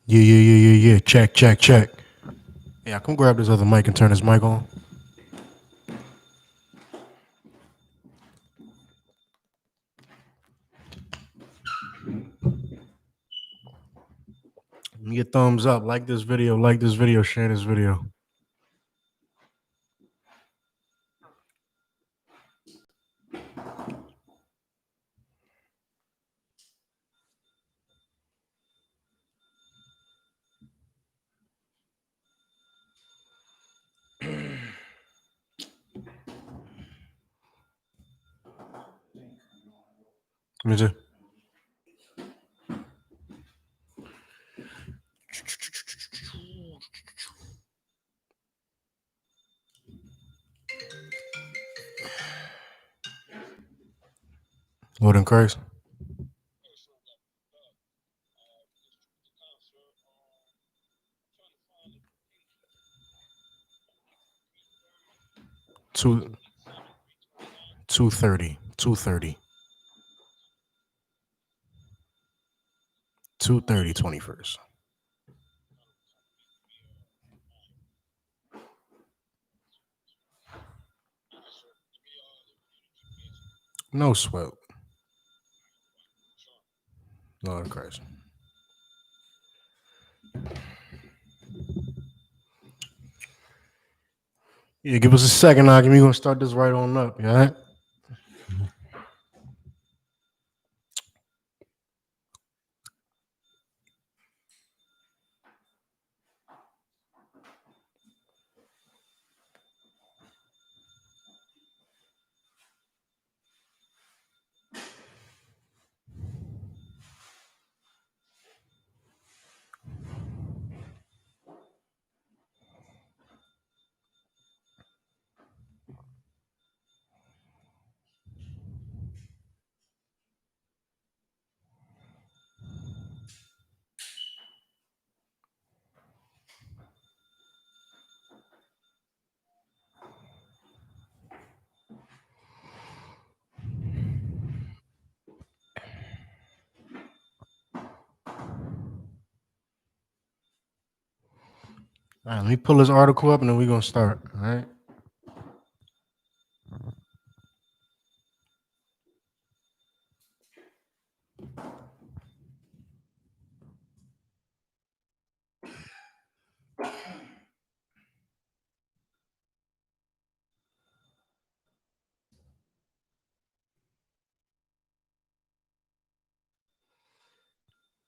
Yeah. Check. Yeah, come grab this other mic and turn this mic on. Give me a thumbs up. Like this video. Share this video. Let me see. Lord in Christ. Two 2:30. 2:30. 2:30. 21st. No sweat. Lord in Christ. Yeah, give us a second, Akim. We're gonna start this right on up. You all right? All right, let me pull this article up and then we're gonna start. All right.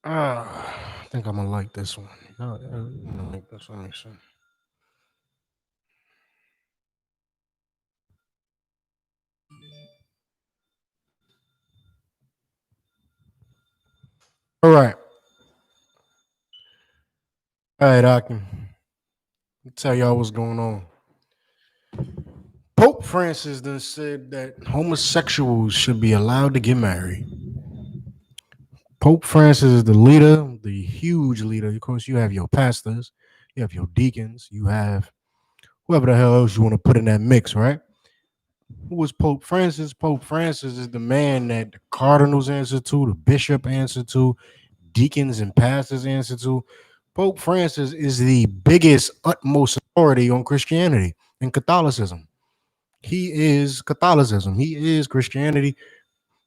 I think I'm gonna like this one. I'm gonna like this one. Let me see. All right. I can tell y'all what's going on. Pope Francis then said that homosexuals should be allowed to get married. Pope Francis is the leader, the huge leader. Of course, you have your pastors, you have your deacons, you have whoever the hell else you want to put in that mix, right? Who was Pope Francis? Pope Francis is the man that the cardinals answer to, the bishop answer to, deacons and pastors answer to. Pope Francis is the biggest, utmost authority on Christianity and Catholicism. He is Catholicism. He is Christianity.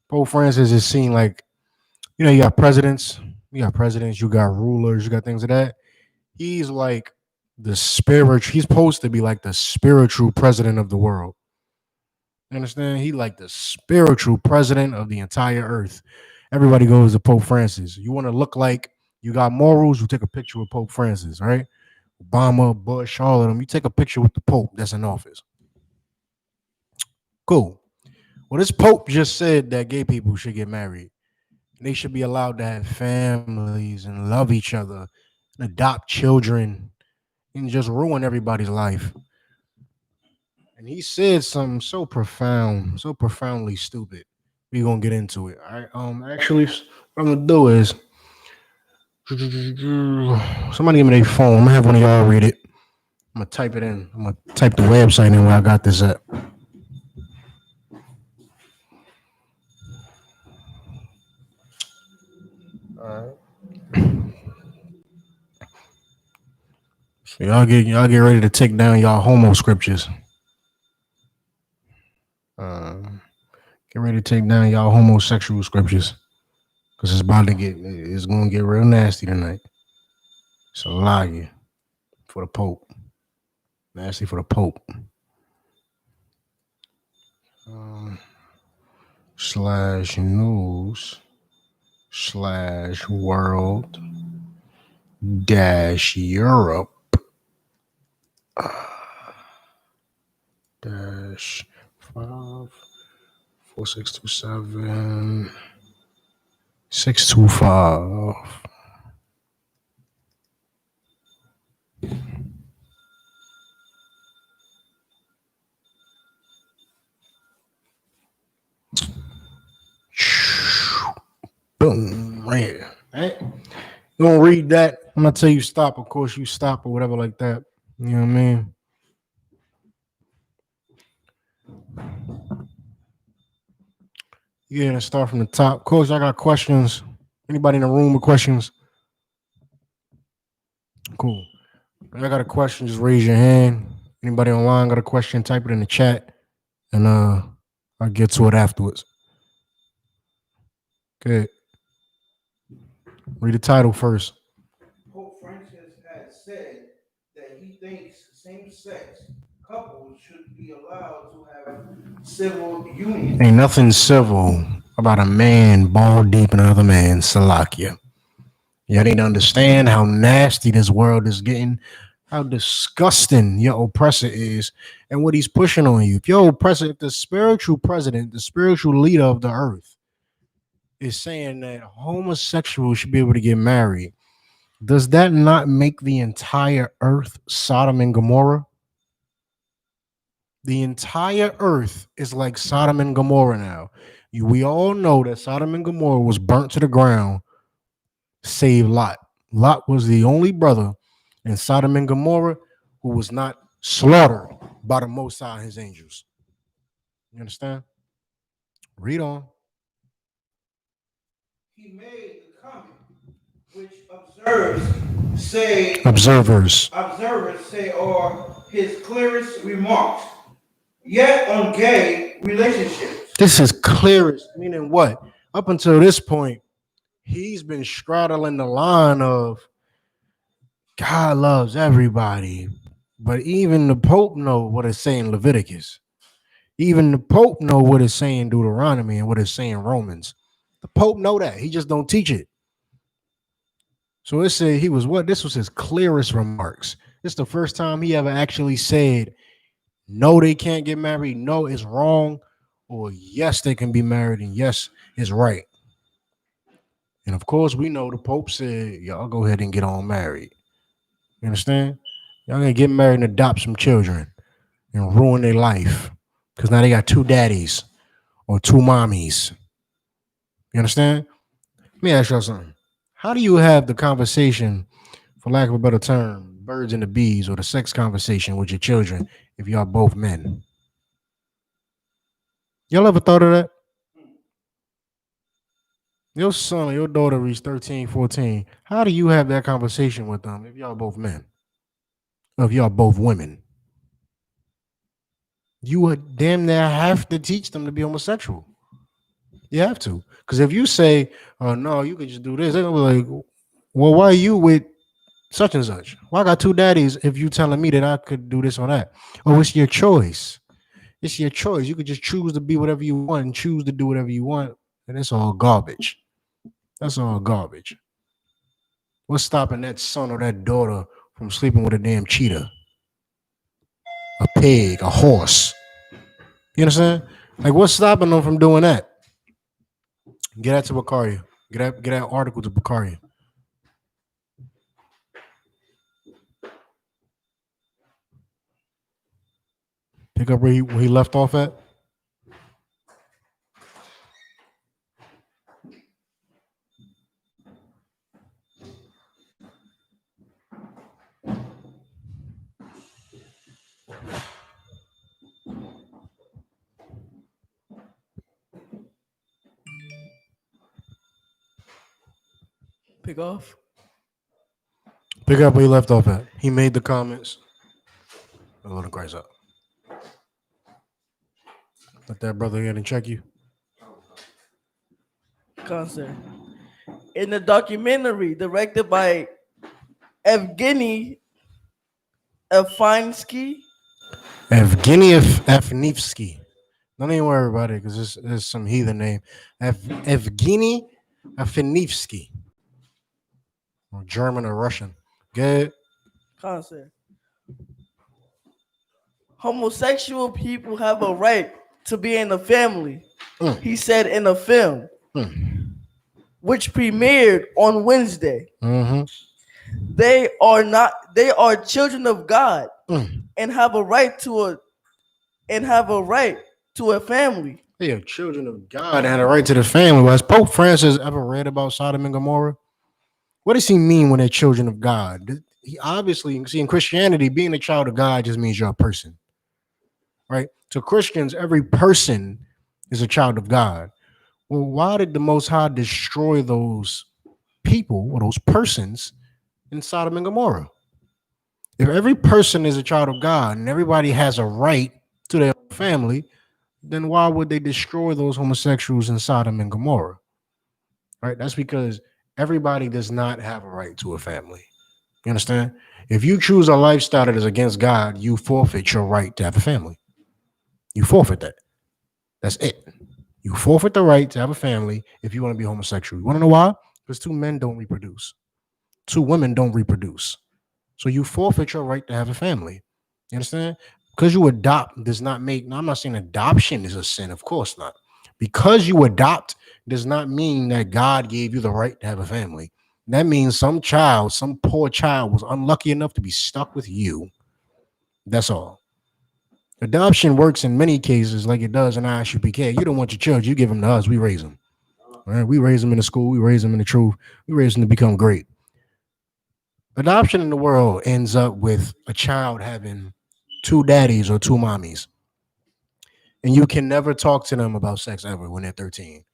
Pope Francis is seen like, you got presidents, you got rulers, you got things of that. He's like the spiritual, he's supposed to be like the spiritual president of the world. You understand? He like the spiritual president of the entire earth. Everybody goes to Pope Francis. You want to look like you got morals, you take a picture with Pope Francis, right? Obama, Bush, all of them. You take a picture with the Pope that's in office. Cool. Well, this Pope just said that gay people should get married. They should be allowed to have families and love each other and adopt children and just ruin everybody's life. And he said something so profound, so profoundly stupid. We're gonna get into it. All right. Actually, what I'm gonna do is somebody give me their phone. I'm gonna have one of y'all read it. I'm gonna type it in. I'm gonna type the website in where I got this at. All right. So y'all get ready to take down y'all homo scriptures. Get ready to take down y'all homosexual scriptures. Cause it's gonna get real nasty tonight. It's a lie for the Pope. Nasty for the Pope. Slash news slash world dash Europe dash 54627 625. Boom, right here. Right? You don't read that. I'm gonna tell you stop. Of course, you stop or whatever like that. You know what I mean? Yeah, let's start from the top. Coach, I got questions. Anybody in the room with questions? Cool. If I got a question, just raise your hand. Anybody online got a question, type it in the chat, and I'll get to it afterwards. Okay. Read the title first. Pope Francis has said that he thinks same-sex couples should be allowed to have civil unions. Ain't nothing civil about a man ball deep in another man's Salakia. Y'all need to understand how nasty this world is getting, how disgusting your oppressor is, and what he's pushing on you. If your oppressor, if the spiritual president, the spiritual leader of the earth, is saying that homosexuals should be able to get married, does that not make the entire earth Sodom and Gomorrah? The entire earth is like Sodom and Gomorrah now. We all know that Sodom and Gomorrah was burnt to the ground, save Lot. Lot was the only brother in Sodom and Gomorrah who was not slaughtered by the Most High and his angels. You understand? Read on. He made the comment, which observers say are his clearest remarks. Yet on gay relationships, This is clearest, meaning what? Up until this point, he's been straddling the line of God loves everybody, but even the Pope know what it's saying Leviticus. Even the Pope know what it's saying Deuteronomy and what it's saying Romans. The Pope know that. He just don't teach it. So it said he was what? This was his clearest remarks. This is the first time he ever actually said, no, they can't get married. No, it's wrong. Or yes, they can be married. And yes, it's right. And of course, we know the Pope said, y'all go ahead and get on married. You understand? Y'all gonna get married and adopt some children and ruin their life. Because now they got two daddies or two mommies. You understand? Let me ask y'all something. How do you have the conversation, for lack of a better term, birds and the bees, or the sex conversation with your children if y'all both men? Y'all ever thought of that? Your son or your daughter reached 13, 14. How do you have that conversation with them if y'all both men? Or if y'all both women? You would damn near have to teach them to be homosexual. You have to. Because if you say, oh, no, you could just do this, they're going to be like, well, why are you with such and such? Well, I got two daddies if you telling me that I could do this or that. Oh, it's your choice. It's your choice. You could just choose to be whatever you want and choose to do whatever you want. And it's all garbage. That's all garbage. What's stopping that son or that daughter from sleeping with a damn cheetah, a pig, a horse? You understand? Like, what's stopping them from doing that? Get that to Bakaria. Get that article to Bakaria. Pick up where he left off at. Pick off. Pick up where you left off at. He made the comments. A little Christ up. Let that brother in and check you. Concert. In the documentary directed by Evgeny Afinsky, Evgeny Afnivsky. Don't even worry about it because it's some heathen name. Evgeny Afnivsky. Or German or Russian. Good. concert. Homosexual people have a right to be in a family, he said in a film, which premiered on Wednesday. Mm-hmm. They are children of God and have a right to a family. They are children of God and had a right to the family. Has Pope Francis ever read about Sodom and Gomorrah? What does he mean when they're children of God? He obviously, see, in Christianity, being a child of God just means you're a person, right? To Christians, every person is a child of God. Well, why did the Most High destroy those people or those persons in Sodom and Gomorrah? If every person is a child of God and everybody has a right to their family, then why would they destroy those homosexuals in Sodom and Gomorrah? Right? That's because everybody does not have a right to a family. You understand? If you choose a lifestyle that is against God, you forfeit your right to have a family. You forfeit that. That's it. You forfeit the right to have a family if you want to be homosexual. You want to know why? Because two men don't reproduce. Two women don't reproduce. So you forfeit your right to have a family. You understand? Because you adopt does not make, now I'm not saying adoption is a sin, of course not. Because you adopt does not mean that God gave you the right to have a family. That means some child, some poor child was unlucky enough to be stuck with you. That's all. Adoption works in many cases like it does in I.S.U.P.K. You don't want your children, you give them to us, we raise them. Right? We raise them in the school, we raise them in the truth, we raise them to become great. Adoption in the world ends up with a child having two daddies or two mommies. And you can never talk to them about sex ever when they're 13.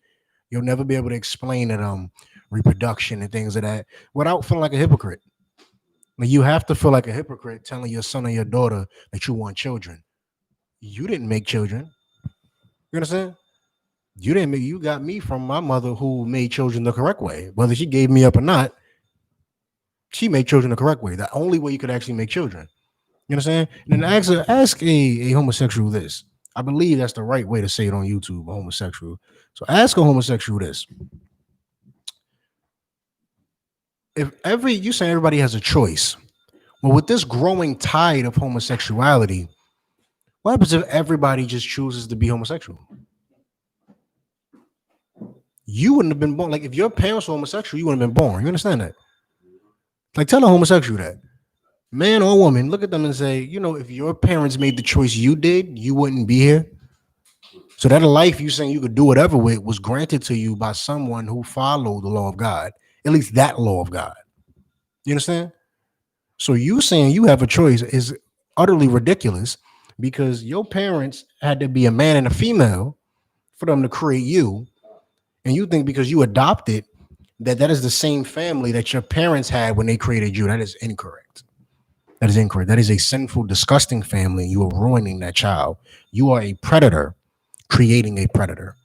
You'll never be able to explain to them reproduction and things of that without feeling like a hypocrite. Like you have to feel like a hypocrite telling your son or your daughter that you want children. You didn't make children. You understand? You didn't make, you got me from my mother who made children the correct way. Whether she gave me up or not, she made children the correct way. The only way you could actually make children. You understand? And then ask a homosexual this. I believe that's the right way to say it on YouTube, a homosexual. So ask a homosexual this. If you say everybody has a choice, well, with this growing tide of homosexuality, what happens if everybody just chooses to be homosexual? You wouldn't have been born. Like if your parents were homosexual, you wouldn't have been born. You understand that? Like tell a homosexual that. Man or woman, look at them and say, you know, if your parents made the choice you did, you wouldn't be here. So that life you saying you could do whatever with was granted to you by someone who followed the law of God, at least that law of God. You understand? So you saying you have a choice is utterly ridiculous because your parents had to be a man and a female for them to create you. And you think because you adopted that is the same family that your parents had when they created you. That is incorrect. That is incorrect. That is a sinful, disgusting family. You are ruining that child. You are a predator creating a predator.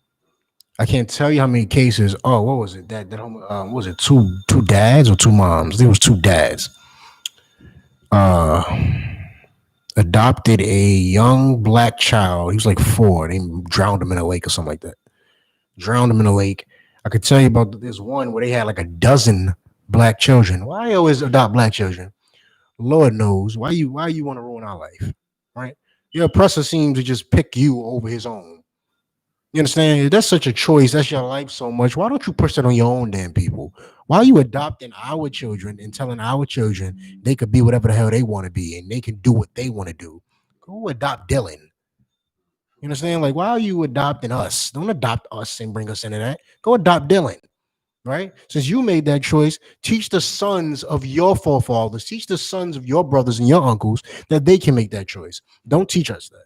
I can't tell you how many cases. Oh, what was it? What was it? Two dads or two moms? There was two dads. Adopted a young black child. He was like 4. They drowned him in a lake or something like that. Drowned him in a lake. I could tell you about this one where they had like a dozen black children. Why I always adopt black children? Lord knows why you want to ruin our life, right? Your oppressor seems to just pick you over his own. You understand? If that's such a choice. That's your life so much. Why don't you push that on your own damn people? Why are you adopting our children and telling our children they could be whatever the hell they want to be and they can do what they want to do? Go adopt Dylan. You understand? Like, why are you adopting us? Don't adopt us and bring us into that. Go adopt Dylan, right? Since you made that choice, teach the sons of your forefathers, teach the sons of your brothers and your uncles that they can make that choice. Don't teach us that.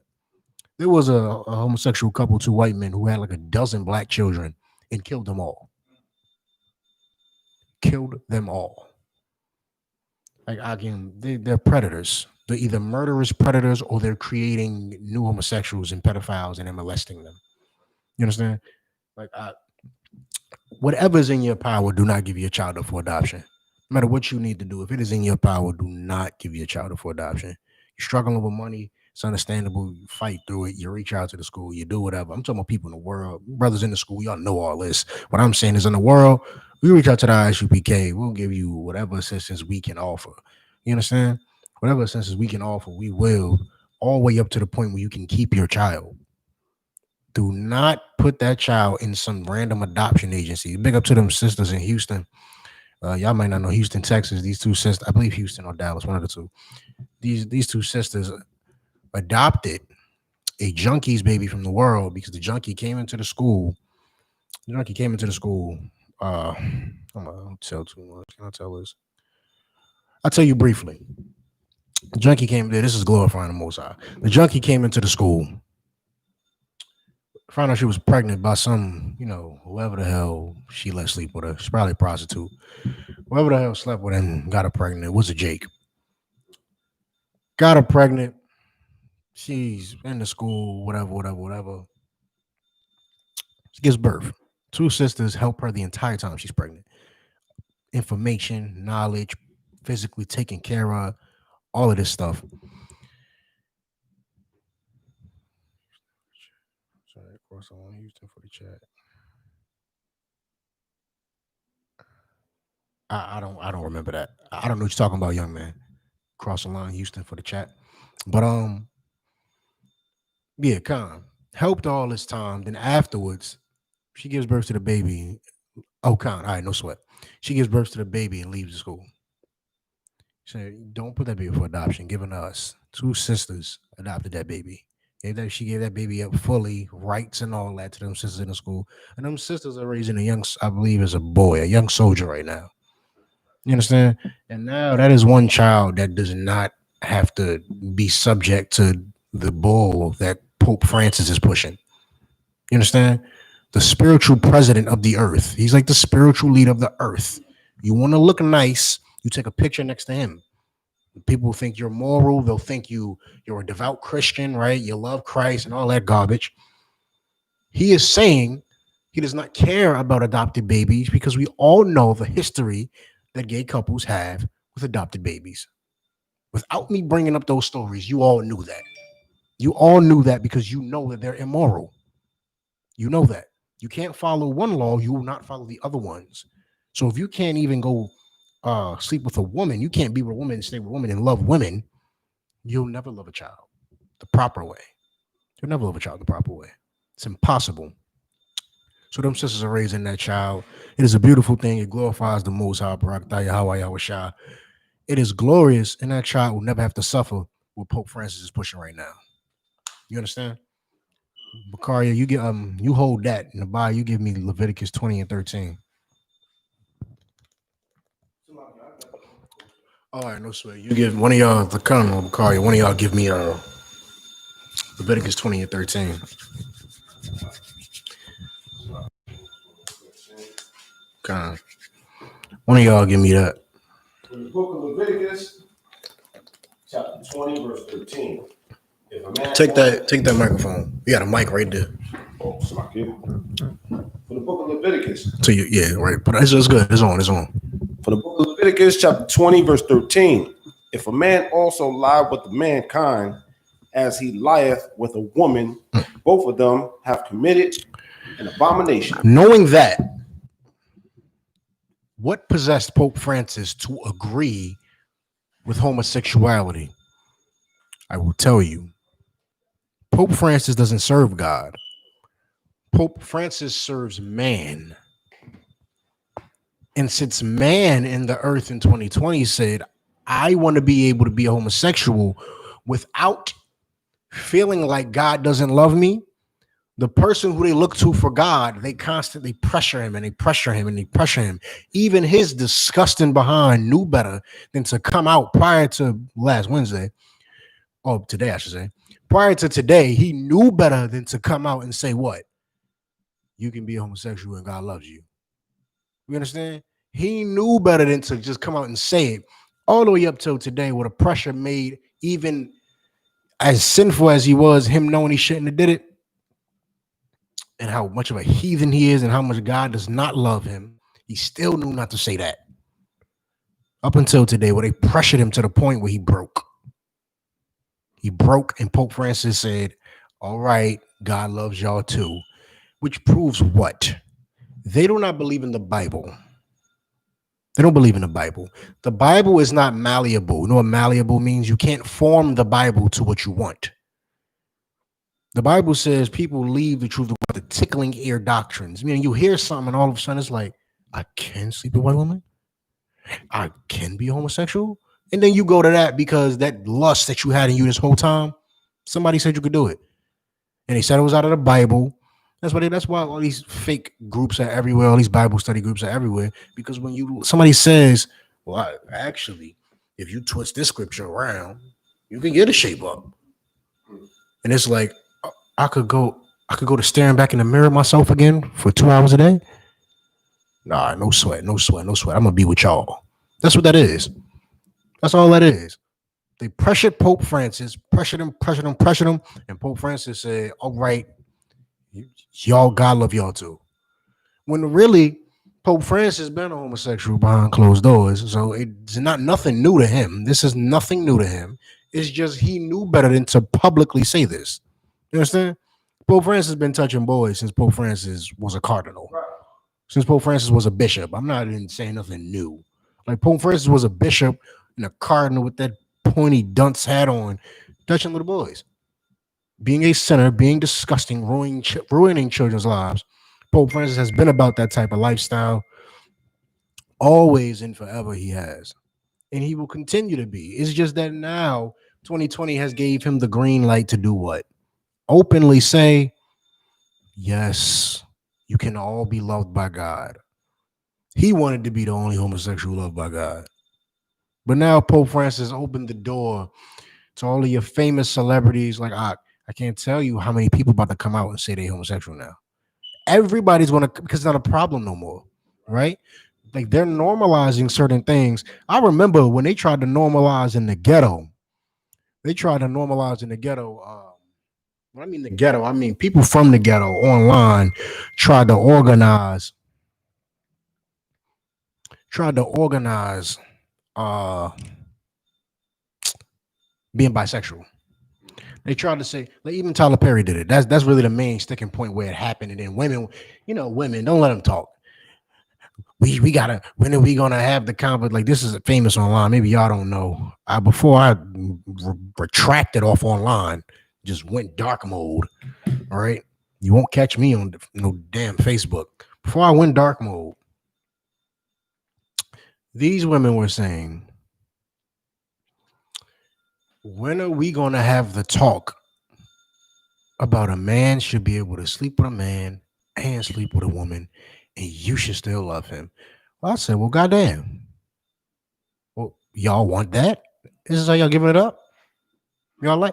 There was a homosexual couple, two white men, who had like a dozen black children and killed them all. Killed them all. Like again, they're predators. They're either murderous predators or they're creating new homosexuals and pedophiles and they're molesting them. You understand? Like whatever's in your power, do not give your child up for adoption. No matter what you need to do, if it is in your power, do not give your child up for adoption. You're struggling with money, it's understandable. You fight through it. You reach out to the school. You do whatever. I'm talking about people in the world, brothers in the school. Y'all know all this. What I'm saying is, in the world, we reach out to the I.S.U.P.K. We'll give you whatever assistance we can offer. You understand? Whatever assistance we can offer, we will, all the way up to the point where you can keep your child. Do not put that child in some random adoption agency. Big up to them sisters in Houston. Y'all might not know Houston, Texas. These two sisters, I believe Houston or Dallas, one of the two. These two sisters adopted a junkie's baby from the world because the junkie came into the school. The junkie came into the school. I'm gonna tell too much. Can I tell this? I'll tell you briefly. The junkie came there. This is glorifying the Most High. The junkie came into the school. Found out she was pregnant by some, whoever the hell she let sleep with her. She's probably a prostitute. Whoever the hell slept with her and got her pregnant. It was a Jake. Got her pregnant. She's in the school, whatever. She gives birth. Two sisters help her the entire time she's pregnant. Information, knowledge, physically taking care of, all of this stuff. Sorry, of course, I want Houston for the chat. I don't remember that. I don't know what you're talking about, young man. Cross the line, Houston for the chat. But yeah, Con helped all this time. Then afterwards, she gives birth to the baby. Oh, Con, all right, no sweat. She gives birth to the baby and leaves the school. She said, don't put that baby for adoption. Given us two sisters adopted that baby. She gave that baby up fully, rights and all that to them sisters in the school. And them sisters are raising a young, I believe, is a boy, a young soldier right now. You understand? And now that is one child that does not have to be subject to the bull that Pope Francis is pushing. You understand? The spiritual president of the earth. He's like the spiritual leader of the earth. You want to look nice, you take a picture next to him. People think you're moral. They'll think you're a devout Christian, right? You love Christ and all that garbage. He is saying he does not care about adopted babies because we all know the history that gay couples have with adopted babies. Without me bringing up those stories, you all knew that. You all knew that because you know that they're immoral. You know that. You can't follow one law, you will not follow the other ones. So if you can't even go sleep with a woman, you can't be with a woman, stay with a woman, and love women, you'll never love a child the proper way. You'll never love a child the proper way. It's impossible. So them sisters are raising that child. It is a beautiful thing. It glorifies the Most High. It is glorious, and that child will never have to suffer what Pope Francis is pushing right now. You understand? Bakaria, you hold that in the Bible. You give me Leviticus 20 and 13. All right, no sweat. You give one of y'all the Colonel Bakaria. One of y'all give me Leviticus 20 and 13. Con. One of y'all give me that. In the book of Leviticus, chapter 20, verse 13. If a man Take that microphone. You got a mic right there. Oh, smack it. For the book of Leviticus. So yeah, right. But it's good. It's on. For the book of Leviticus, chapter 20, verse 13. If a man also lie with the mankind as he lieth with a woman, both of them have committed an abomination. Knowing that, what possessed Pope Francis to agree with homosexuality? I will tell you. Pope Francis doesn't serve God. Pope Francis serves man. And since man in the earth in 2020 said, I want to be able to be a homosexual without feeling like God doesn't love me, the person who they look to for God, they constantly pressure him and they pressure him and they pressure him. Even his disgusting behind knew better than to come out prior to last Wednesday, or today, I should say. Prior to today, he knew better than to come out and say what? You can be a homosexual and God loves you. You understand? He knew better than to just come out and say it. all the way up till today, where the pressure made even as sinful as he was, him knowing he shouldn't have did it, and how much of a heathen he is, and how much God does not love him, he still knew not to say that. Up until today, where they pressured him to the point where he broke. He broke, and Pope Francis said, all right, God loves y'all too. Which proves what? They do not believe in the Bible. They don't believe in the Bible. The Bible is not malleable. You know what malleable means? You can't form the Bible to what you want. The Bible says people leave the truth about the tickling ear doctrines. I mean, you hear something and all of a sudden it's like, I can sleep with a white woman. I can be homosexual. And then you go to that because that lust that you had in you this whole time, somebody said you could do it. And they said it was out of the Bible. That's why all these fake groups are everywhere. All these Bible study groups are everywhere. Because when somebody says, well, actually, if you twist this scripture around, you can get a shape up. And it's like, I could go to staring back in the mirror myself again for 2 hours a day. Nah, no sweat. I'm gonna be with y'all. That's what that is. That's all that is. They pressured Pope Francis, pressured him, and Pope Francis said, all right, y'all, God love y'all too. When really, Pope Francis been a homosexual behind closed doors, so it's not nothing new to him. This is nothing new to him. It's just he knew better than to publicly say this. You understand? Pope Francis has been touching boys since Pope Francis was a cardinal. Since Pope Francis was a bishop. I'm not even saying nothing new. Like Pope Francis was a bishop and a cardinal with that pointy dunce hat on, touching little boys. Being a sinner, being disgusting, ruining children's lives. Pope Francis has been about that type of lifestyle always and forever. He has. And he will continue to be. It's just that now 2020 has gave him the green light to do what? Openly say, yes, you can all be loved by God. He wanted to be the only homosexual loved by God. But now Pope Francis opened the door to all of your famous celebrities. Like, I can't tell you how many people about to come out and say they're homosexual now. Everybody's going to, because it's not a problem no more, right? Like, they're normalizing certain things. I remember when they tried to normalize in the ghetto. When I mean the ghetto, I mean people from the ghetto online tried to organize being bisexual. They tried to say, like, even Tyler Perry did it. That's really the main sticking point where it happened. And then women, women, don't let them talk. We gotta, when are we gonna have the conversation? Like, this is famous online. Maybe y'all don't know. Before I retracted off online, just went dark mode. All right, you won't catch me on no damn Facebook. Before I went dark mode, these women were saying, when are we gonna have the talk about a man should be able to sleep with a man and sleep with a woman, and you should still love him? Well, I said, well, goddamn. Well, y'all want that? This is how y'all giving it up? Y'all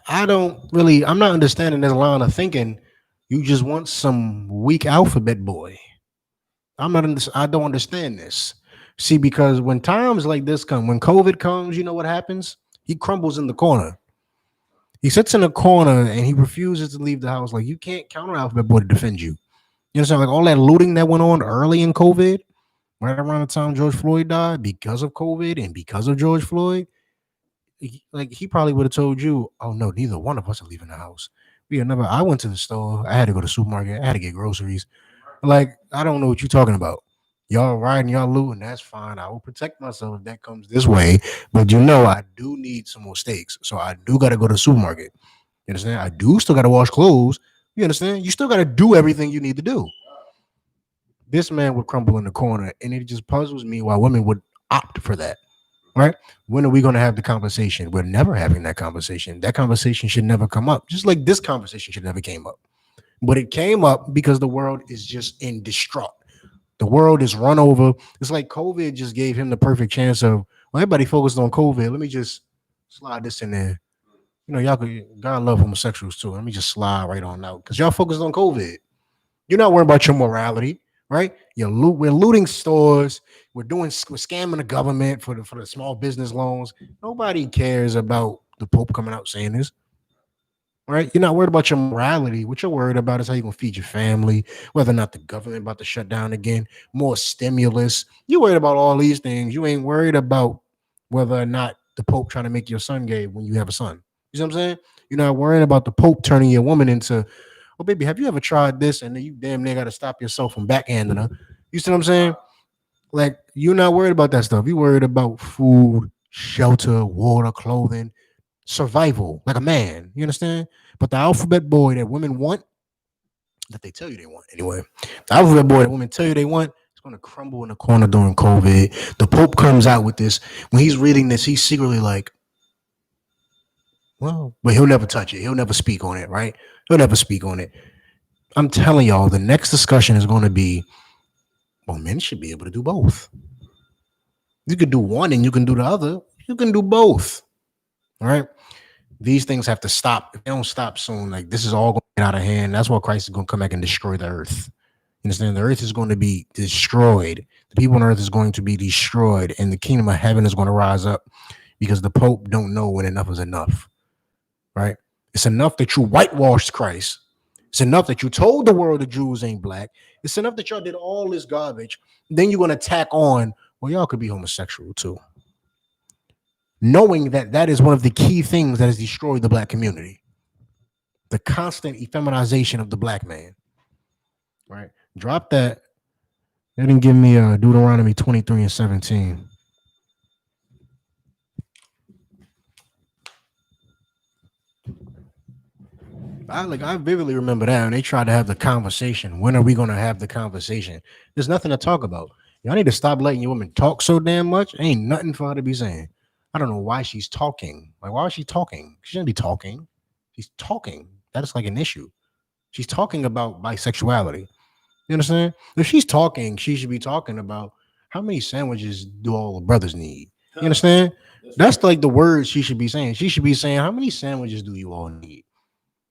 I don't really, I'm not understanding this line of thinking. You just want some weak alphabet boy. I don't understand this. See, because when times like this come, when COVID comes, you know what happens? He crumbles in the corner. He sits in a corner and he refuses to leave the house. Like, you can't count on Alphabet Boy to defend you. You understand? Like, all that looting that went on early in COVID, right around the time George Floyd died, because of COVID and because of George Floyd, he probably would have told you, oh no, neither one of us are leaving the house. I went to the store. I had to go to the supermarket. I had to get groceries. Like, I don't know what you're talking about. Y'all riding, y'all looting, that's fine. I will protect myself if that comes this way. But I do need some more steaks. So I do got to go to the supermarket. You understand? I do still got to wash clothes. You understand? You still got to do everything you need to do. This man would crumble in the corner, and it just puzzles me why women would opt for that. Right? When are we going to have the conversation? We're never having that conversation. That conversation should never come up. Just like this conversation should never came up. But it came up because the world is just in distraught. The world is run over. It's like COVID just gave him the perfect chance of, well, everybody focused on COVID. Let me just slide this in there. Y'all could, God love homosexuals too. Let me just slide right on out because y'all focused on COVID. You're not worried about your morality. right? We're looting stores. We're scamming the government for the small business loans. Nobody cares about the Pope coming out saying this, right? You're not worried about your morality. What you're worried about is how you're gonna feed your family, whether or not the government about to shut down again, more stimulus. You're worried about all these things. You ain't worried about whether or not the Pope trying to make your son gay when you have a son. You know what I'm saying? You're not worrying about the Pope turning your woman into, oh baby, have you ever tried this? And then you damn near got to stop yourself from backhanding her. You see what I'm saying? Like, you're not worried about that stuff. You're worried about food, shelter, water, clothing, survival, like a man. You understand? But the alphabet boy that women want, that they tell you they want anyway, the alphabet boy that women tell you they want, it's going to crumble in the corner during COVID. The Pope comes out with this. When he's reading this, he's secretly like, well, but he'll never touch it. He'll never speak on it, right? He'll never speak on it. I'm telling y'all, the next discussion is going to be, well, men should be able to do both. You could do one and you can do the other. You can do both. All right. These things have to stop. If they don't stop soon, like this is all going to get out of hand. That's why Christ is going to come back and destroy the earth. You understand? The earth is going to be destroyed. The people on earth is going to be destroyed, and the kingdom of heaven is going to rise up because the Pope don't know when enough is enough. Right? It's enough that you whitewashed Christ. It's enough that you told the world the Jews ain't black. It's enough that y'all did all this garbage. Then you're going to tack on, well, y'all could be homosexual too. Knowing that that is one of the key things that has destroyed the black community. The constant effeminization of the black man. Right? Drop that. They didn't give me Deuteronomy 23 and 17. I vividly remember that, and they tried to have the conversation. When are we going to have the conversation? There's nothing to talk about. Y'all need to stop letting your woman talk so damn much. Ain't nothing for her to be saying. I don't know why she's talking. Like, why is she talking? She shouldn't be talking. She's talking. That is like an issue. She's talking about bisexuality. You understand? If she's talking, she should be talking about how many sandwiches do all the brothers need. You understand? That's like the words she should be saying. She should be saying, how many sandwiches do you all need?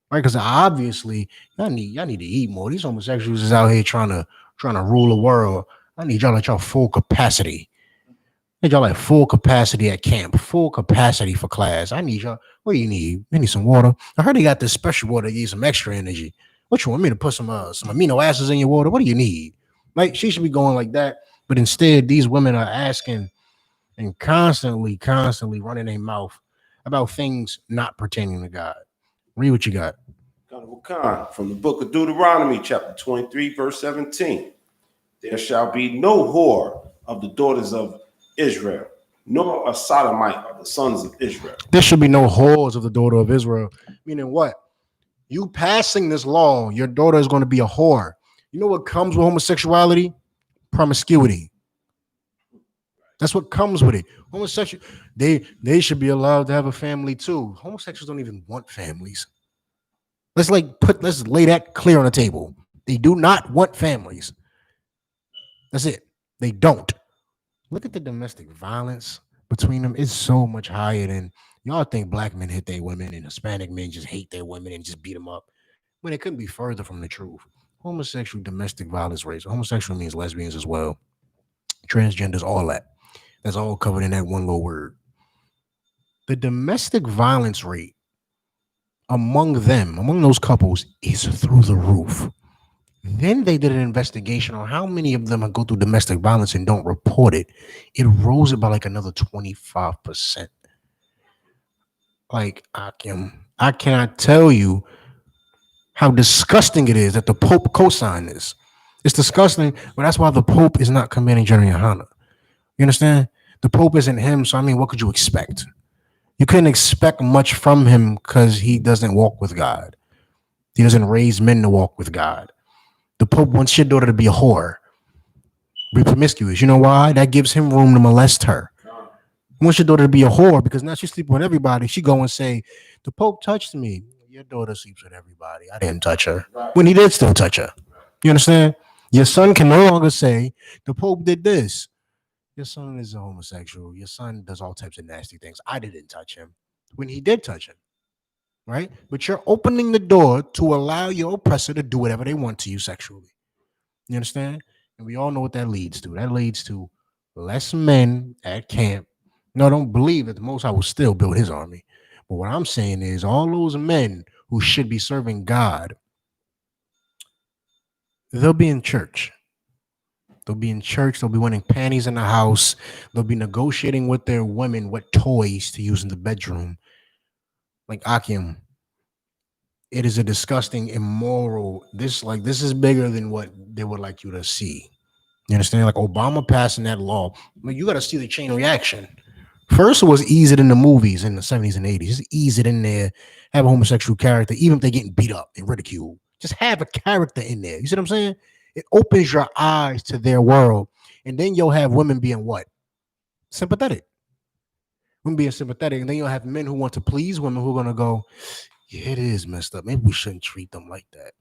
Right? Because obviously y'all need to eat more. These homosexuals is out here trying to rule the world. I need y'all at your full capacity. I need y'all at full capacity at camp, full capacity for class. I need y'all. What do you need? You need some water. I heard they got this special water. You need some extra energy. What you want me to put some amino acids in your water? What do you need? Like, she should be going like that. But instead, these women are asking and constantly running their mouth about things not pertaining to God. Read what you got. From the book of Deuteronomy, chapter 23, verse 17. There shall be no whore of the daughters of Israel, nor a sodomite of the sons of Israel. There should be no whores of the daughter of Israel. Meaning what? You passing this law, your daughter is going to be a whore. You know what comes with homosexuality? Promiscuity. That's what comes with it. Homosexual, they should be allowed to have a family too. Homosexuals don't even want families. Let's lay that clear on the table. They do not want families. That's it. They don't. Look at the domestic violence between them. It's so much higher than y'all think. Black men hit their women and Hispanic men just hate their women and just beat them up. When it couldn't be further from the truth. Homosexual domestic violence rates. Homosexual means lesbians as well. Transgenders, all that. That's all covered in that one little word. The domestic violence rate among those couples, is through the roof. Then they did an investigation on how many of them go through domestic violence and don't report it. It rose by like another 25%. Like, I cannot tell you how disgusting it is that the Pope co-signed this. It's disgusting, but that's why the Pope is not commanding General YAHANNA. You understand? The Pope isn't him, so I mean, what could you expect? You couldn't expect much from him because he doesn't walk with God. He doesn't raise men to walk with God. The Pope wants your daughter to be a whore, be promiscuous. You know why? That gives him room to molest her. He wants your daughter to be a whore because now she's sleeping with everybody. She go and say, the Pope touched me. Your daughter sleeps with everybody. I didn't touch her. When he did still touch her. You understand? Your son can no longer say, the Pope did this. Your son is a homosexual. Your son does all types of nasty things. I didn't touch him when he did touch him, right? But you're opening the door to allow your oppressor to do whatever they want to you sexually. You understand? And we all know what that leads to. That leads to less men at camp. No, don't believe that the Most High will still build his army. But what I'm saying is all those men who should be serving God, they'll be in church. They'll be in church. They'll be wearing panties in the house. They'll be negotiating with their women what toys to use in the bedroom. Like Akim, it is a disgusting, immoral. This is bigger than what they would like you to see. You understand? Like Obama passing that law. I mean, you got to see the chain reaction. First, it was ease it in the movies in the 70s and 80s. Just ease it in there. Have a homosexual character, even if they're getting beat up and ridiculed. Just have a character in there. You see what I'm saying? It opens your eyes to their world. And then you'll have women being what? Sympathetic. Women being sympathetic. And then you'll have men who want to please women who are going to go, yeah, it is messed up. Maybe we shouldn't treat them like that.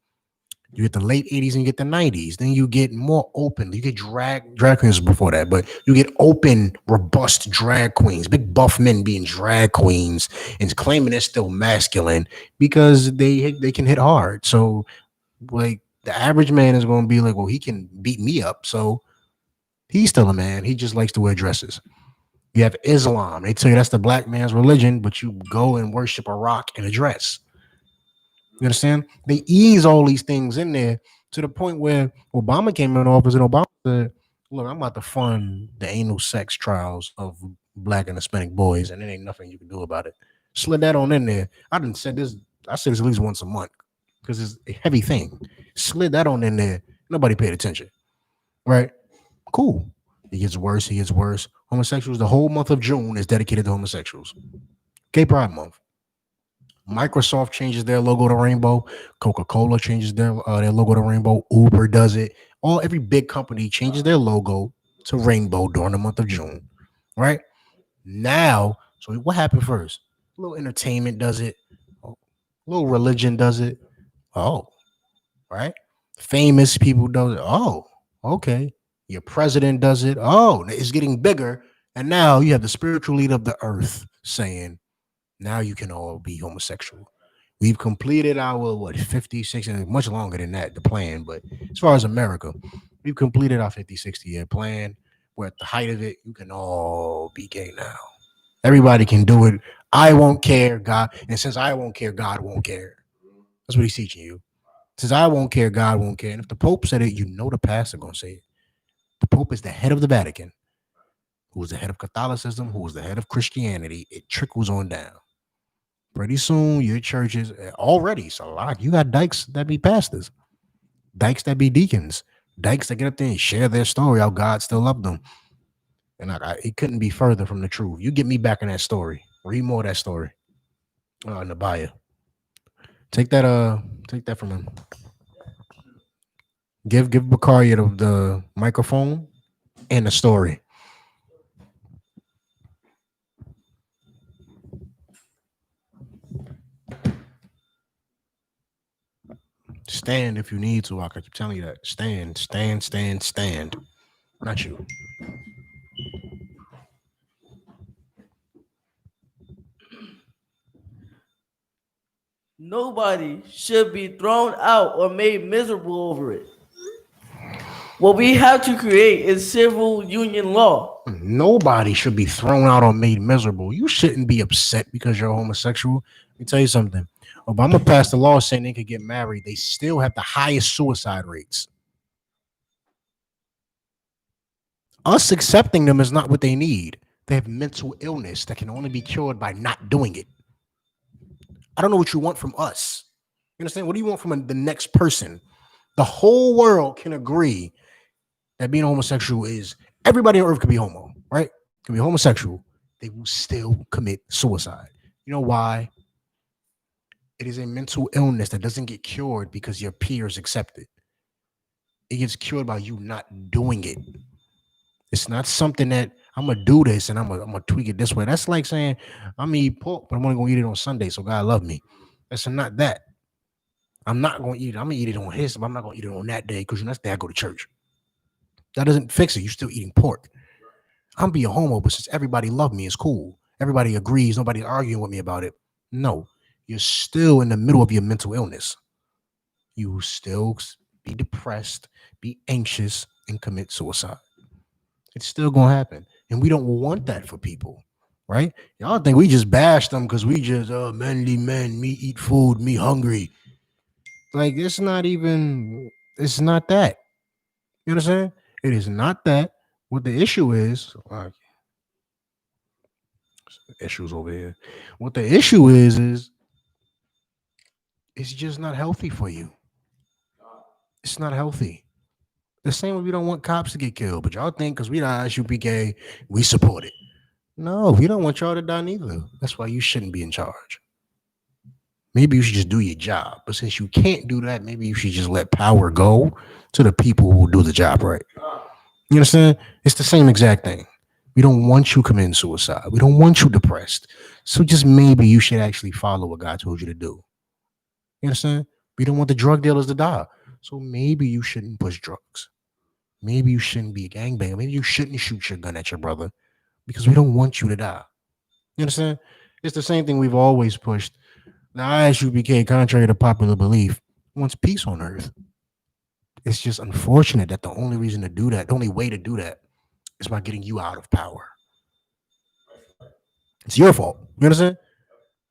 You get the late 80s and you get the 90s. Then you get more open. You get drag queens before that, but you get open, robust drag queens, big buff men being drag queens and claiming they're still masculine because they can hit hard. So like the average man is going to be like, well, he can beat me up. So he's still a man. He just likes to wear dresses. You have Islam. They tell you that's the black man's religion, but you go and worship a rock and a dress. You understand? They ease all these things in there to the point where Obama came in office and Obama said, look, I'm about to fund the anal sex trials of black and Hispanic boys, and there ain't nothing you can do about it. Slid that on in there. I didn't say this. I said this at least once a month because it's a heavy thing. Slid that on in there. Nobody paid attention. Right? Cool. It gets worse. It gets worse. Homosexuals, the whole month of June is dedicated to homosexuals. Gay Pride Month. Microsoft changes their logo to rainbow. Coca-Cola changes their logo to rainbow. Uber does it. Every big company changes their logo to rainbow during the month of June. Right now, so what happened first? A little entertainment does it. A little religion does it. Oh, right. Famous people does it. Oh, okay. Your president does it. Oh, it's getting bigger. And now you have the spiritual leader of the earth saying, now you can all be homosexual. We've completed our 50, 60, much longer than that, the plan. But as far as America, we've completed our 50, 60-year plan. We're at the height of it. You can all be gay now. Everybody can do it. I won't care, God. And since I won't care, God won't care. That's what he's teaching you. Since I won't care, God won't care. And if the Pope said it, you know the pastor going to say it. The Pope is the head of the Vatican, who is the head of Catholicism, who is the head of Christianity. It trickles on down. Pretty soon, your churches already, so like you got dykes that be pastors, dykes that be deacons, dykes that get up there and share their story how God still loved them. And it couldn't be further from the truth. You get me back in that story. Read more of that story in the bio. Take that from him. Give Bakari the microphone and the story. Stand if you need to. I keep telling you that. Stand. Not you. Nobody should be thrown out or made miserable over it. What we have to create is civil union law. Nobody should be thrown out or made miserable. You shouldn't be upset because you're homosexual. Let me tell you something. Obama passed a law saying they could get married. They still have the highest suicide rates. Us accepting them is not what they need. They have mental illness that can only be cured by not doing it. I don't know what you want from us. You understand? What do you want from the next person? The whole world can agree that being homosexual is everybody on earth can be homo, right? Can be homosexual. They will still commit suicide. You know why? It is a mental illness that doesn't get cured because your peers accept it. It gets cured by you not doing it. It's not something that I'm gonna do this and I'm gonna tweak it this way. That's like saying I'm gonna eat pork, but I'm only gonna eat it on Sunday, so God love me. That's not that. I'm not gonna eat it. I'm gonna eat it on his, but I'm not gonna eat it on that day because that's the day I go to church. That doesn't fix it. You're still eating pork. I'm being homo, but since everybody love me, it's cool. Everybody agrees. Nobody's arguing with me about it. No, you're still in the middle of your mental illness. You will still be depressed, be anxious, and commit suicide. It's still gonna happen, and we don't want that for people, right? Y'all think we just bash them because we just manly men, me eat food, me hungry. Like it's not even. It's not that. You understand? It is not that. What the issue is, issues over here. What the issue is it's just not healthy for you. It's not healthy. The same way we don't want cops to get killed, but y'all think because we the I.S.U.P.K, we support it. No, we don't want y'all to die neither. That's why you shouldn't be in charge. Maybe you should just do your job. But since you can't do that, maybe you should just let power go to the people who will do the job right. You understand? It's the same exact thing. We don't want you committing suicide. We don't want you depressed. So just maybe you should actually follow what God told you to do. You understand? We don't want the drug dealers to die. So maybe you shouldn't push drugs. Maybe you shouldn't be a gangbanger. Maybe you shouldn't shoot your gun at your brother because we don't want you to die. You understand? It's the same thing we've always pushed. The I.S.U.P.K, contrary to popular belief, wants peace on earth. It's just unfortunate that the only reason to do that, the only way to do that, is by getting you out of power. It's your fault. You understand?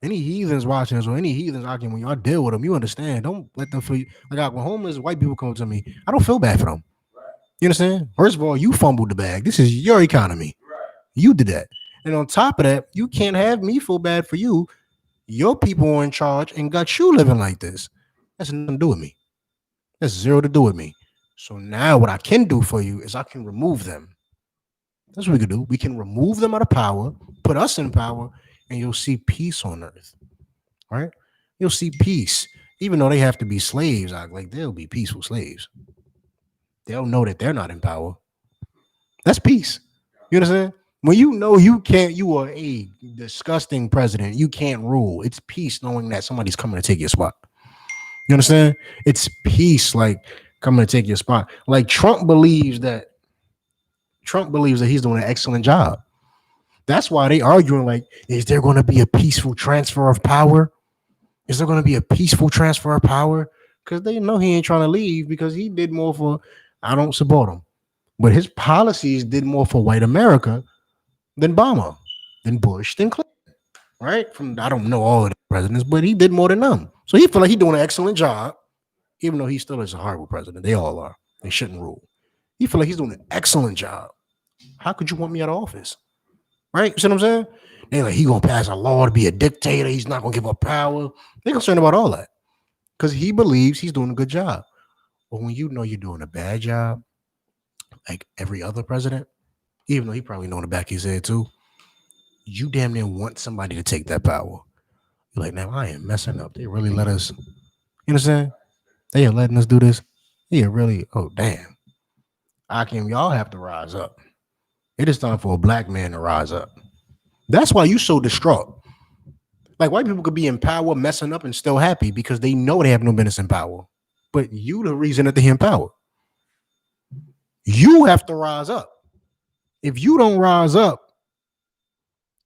Any heathens watching this or any heathens arguing, when y'all deal with them, you understand. Don't let them feel like when homeless white people come to me, I don't feel bad for them. You understand? First of all, you fumbled the bag. This is your economy. You did that. And on top of that, you can't have me feel bad for you. Your people are in charge and got you living like this. That's nothing to do with me. That's zero to do with me. So now what I can do for you is I can remove them. That's what we can do. We can remove them out of power, put us in power, and you'll see peace on earth. Right? You'll see peace. Even though they have to be slaves, like they'll be peaceful slaves. They'll know that they're not in power. That's peace. You understand? When you know you can't, you are a disgusting president. You can't rule. It's peace knowing that somebody's coming to take your spot. You understand? It's peace, like coming to take your spot. Like Trump believes that he's doing an excellent job. That's why they arguing like, is there going to be a peaceful transfer of power? Is there going to be a peaceful transfer of power? Because they know he ain't trying to leave because he did more for, I don't support him. But his policies did more for white America than Obama, than Bush, than Clinton. Right? I don't know all of the presidents, but he did more than them. So he feel like he's doing an excellent job, even though he still is a horrible president. They all are. They shouldn't rule. He feel like he's doing an excellent job. How could you want me out of office? Right? You see what I'm saying? They're like, he gonna pass a law to be a dictator. He's not gonna give up power. They're concerned about all that because he believes he's doing a good job. But when you know you're doing a bad job, like every other president, even though he probably know in the back of his head too, you damn near want somebody to take that power. You're like, now I am messing up. They really let us, you understand? They are letting us do this. Yeah, really. Oh, damn. Y'all have to rise up. It is time for a black man to rise up. That's why you so distraught. Like white people could be in power, messing up, and still happy because they know they have no business in power. But you the reason that they're in power. You have to rise up. If you don't rise up,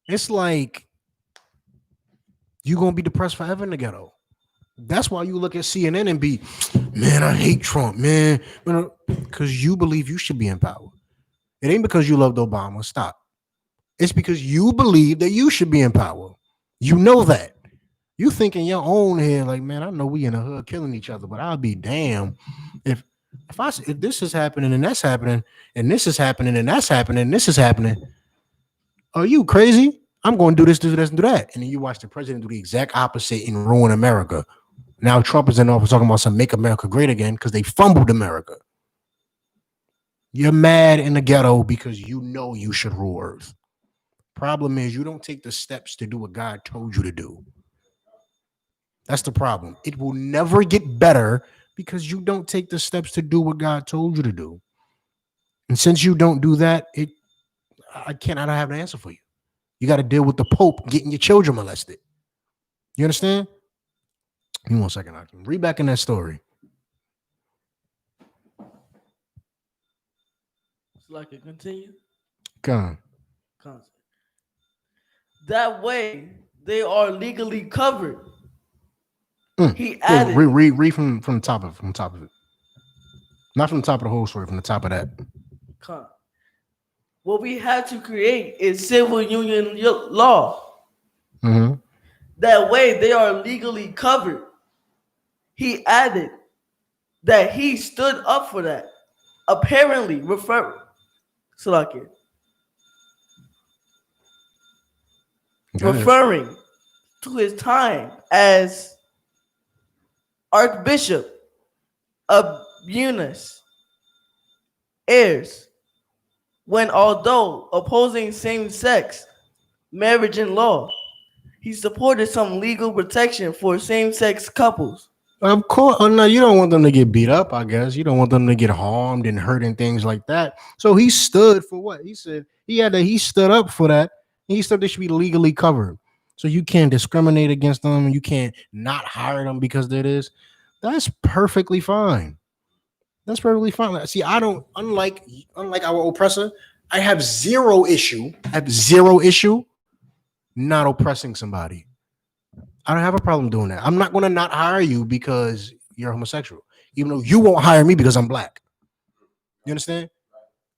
it's like you're gonna be depressed forever in the ghetto. That's why you look at CNN and be, man, I hate Trump, man. Because you believe you should be in power. It ain't because you loved Obama. Stop. It's because you believe that you should be in power. You know that. You think in your own head, like, man, I know we in the hood killing each other, but I'll be damned if this is happening and that's happening, and this is happening and that's happening, and this is happening. Are you crazy? I'm going to do this, do this, and do that. And then you watch the president do the exact opposite and ruin America. Now Trump is in office talking about some make America great again because they fumbled America. You're mad in the ghetto because you know you should rule earth. Problem is you don't take the steps to do what God told you to do. That's the problem. It will never get better because you don't take the steps to do what God told you to do. And since you don't do that, I don't have an answer for you. You got to deal with the Pope getting your children molested. You understand? Give me 1 second. I can read back in that story. So I can continue. Come on. That way, they are legally covered. He added. Read from the top of it. Not from the top of the whole story, from the top of that. What we had to create is civil union law. Mm-hmm. That way they are legally covered. He added that he stood up for that. Apparently, referring to his time as Archbishop of Buenos Aires, when although opposing same-sex marriage in law, he supported some legal protection for same-sex couples. Of course. Oh, no, you don't want them to get beat up, I guess. You don't want them to get harmed and hurt and things like that. So he stood for what? He said he stood up for that. He said they should be legally covered. So you can't discriminate against them. You can't not hire them because they're this. That's perfectly fine. That's perfectly fine. See, I don't, unlike our oppressor, I have zero issue not oppressing somebody. I don't have a problem doing that. I'm not going to not hire you because you're homosexual, even though you won't hire me because I'm black. You understand?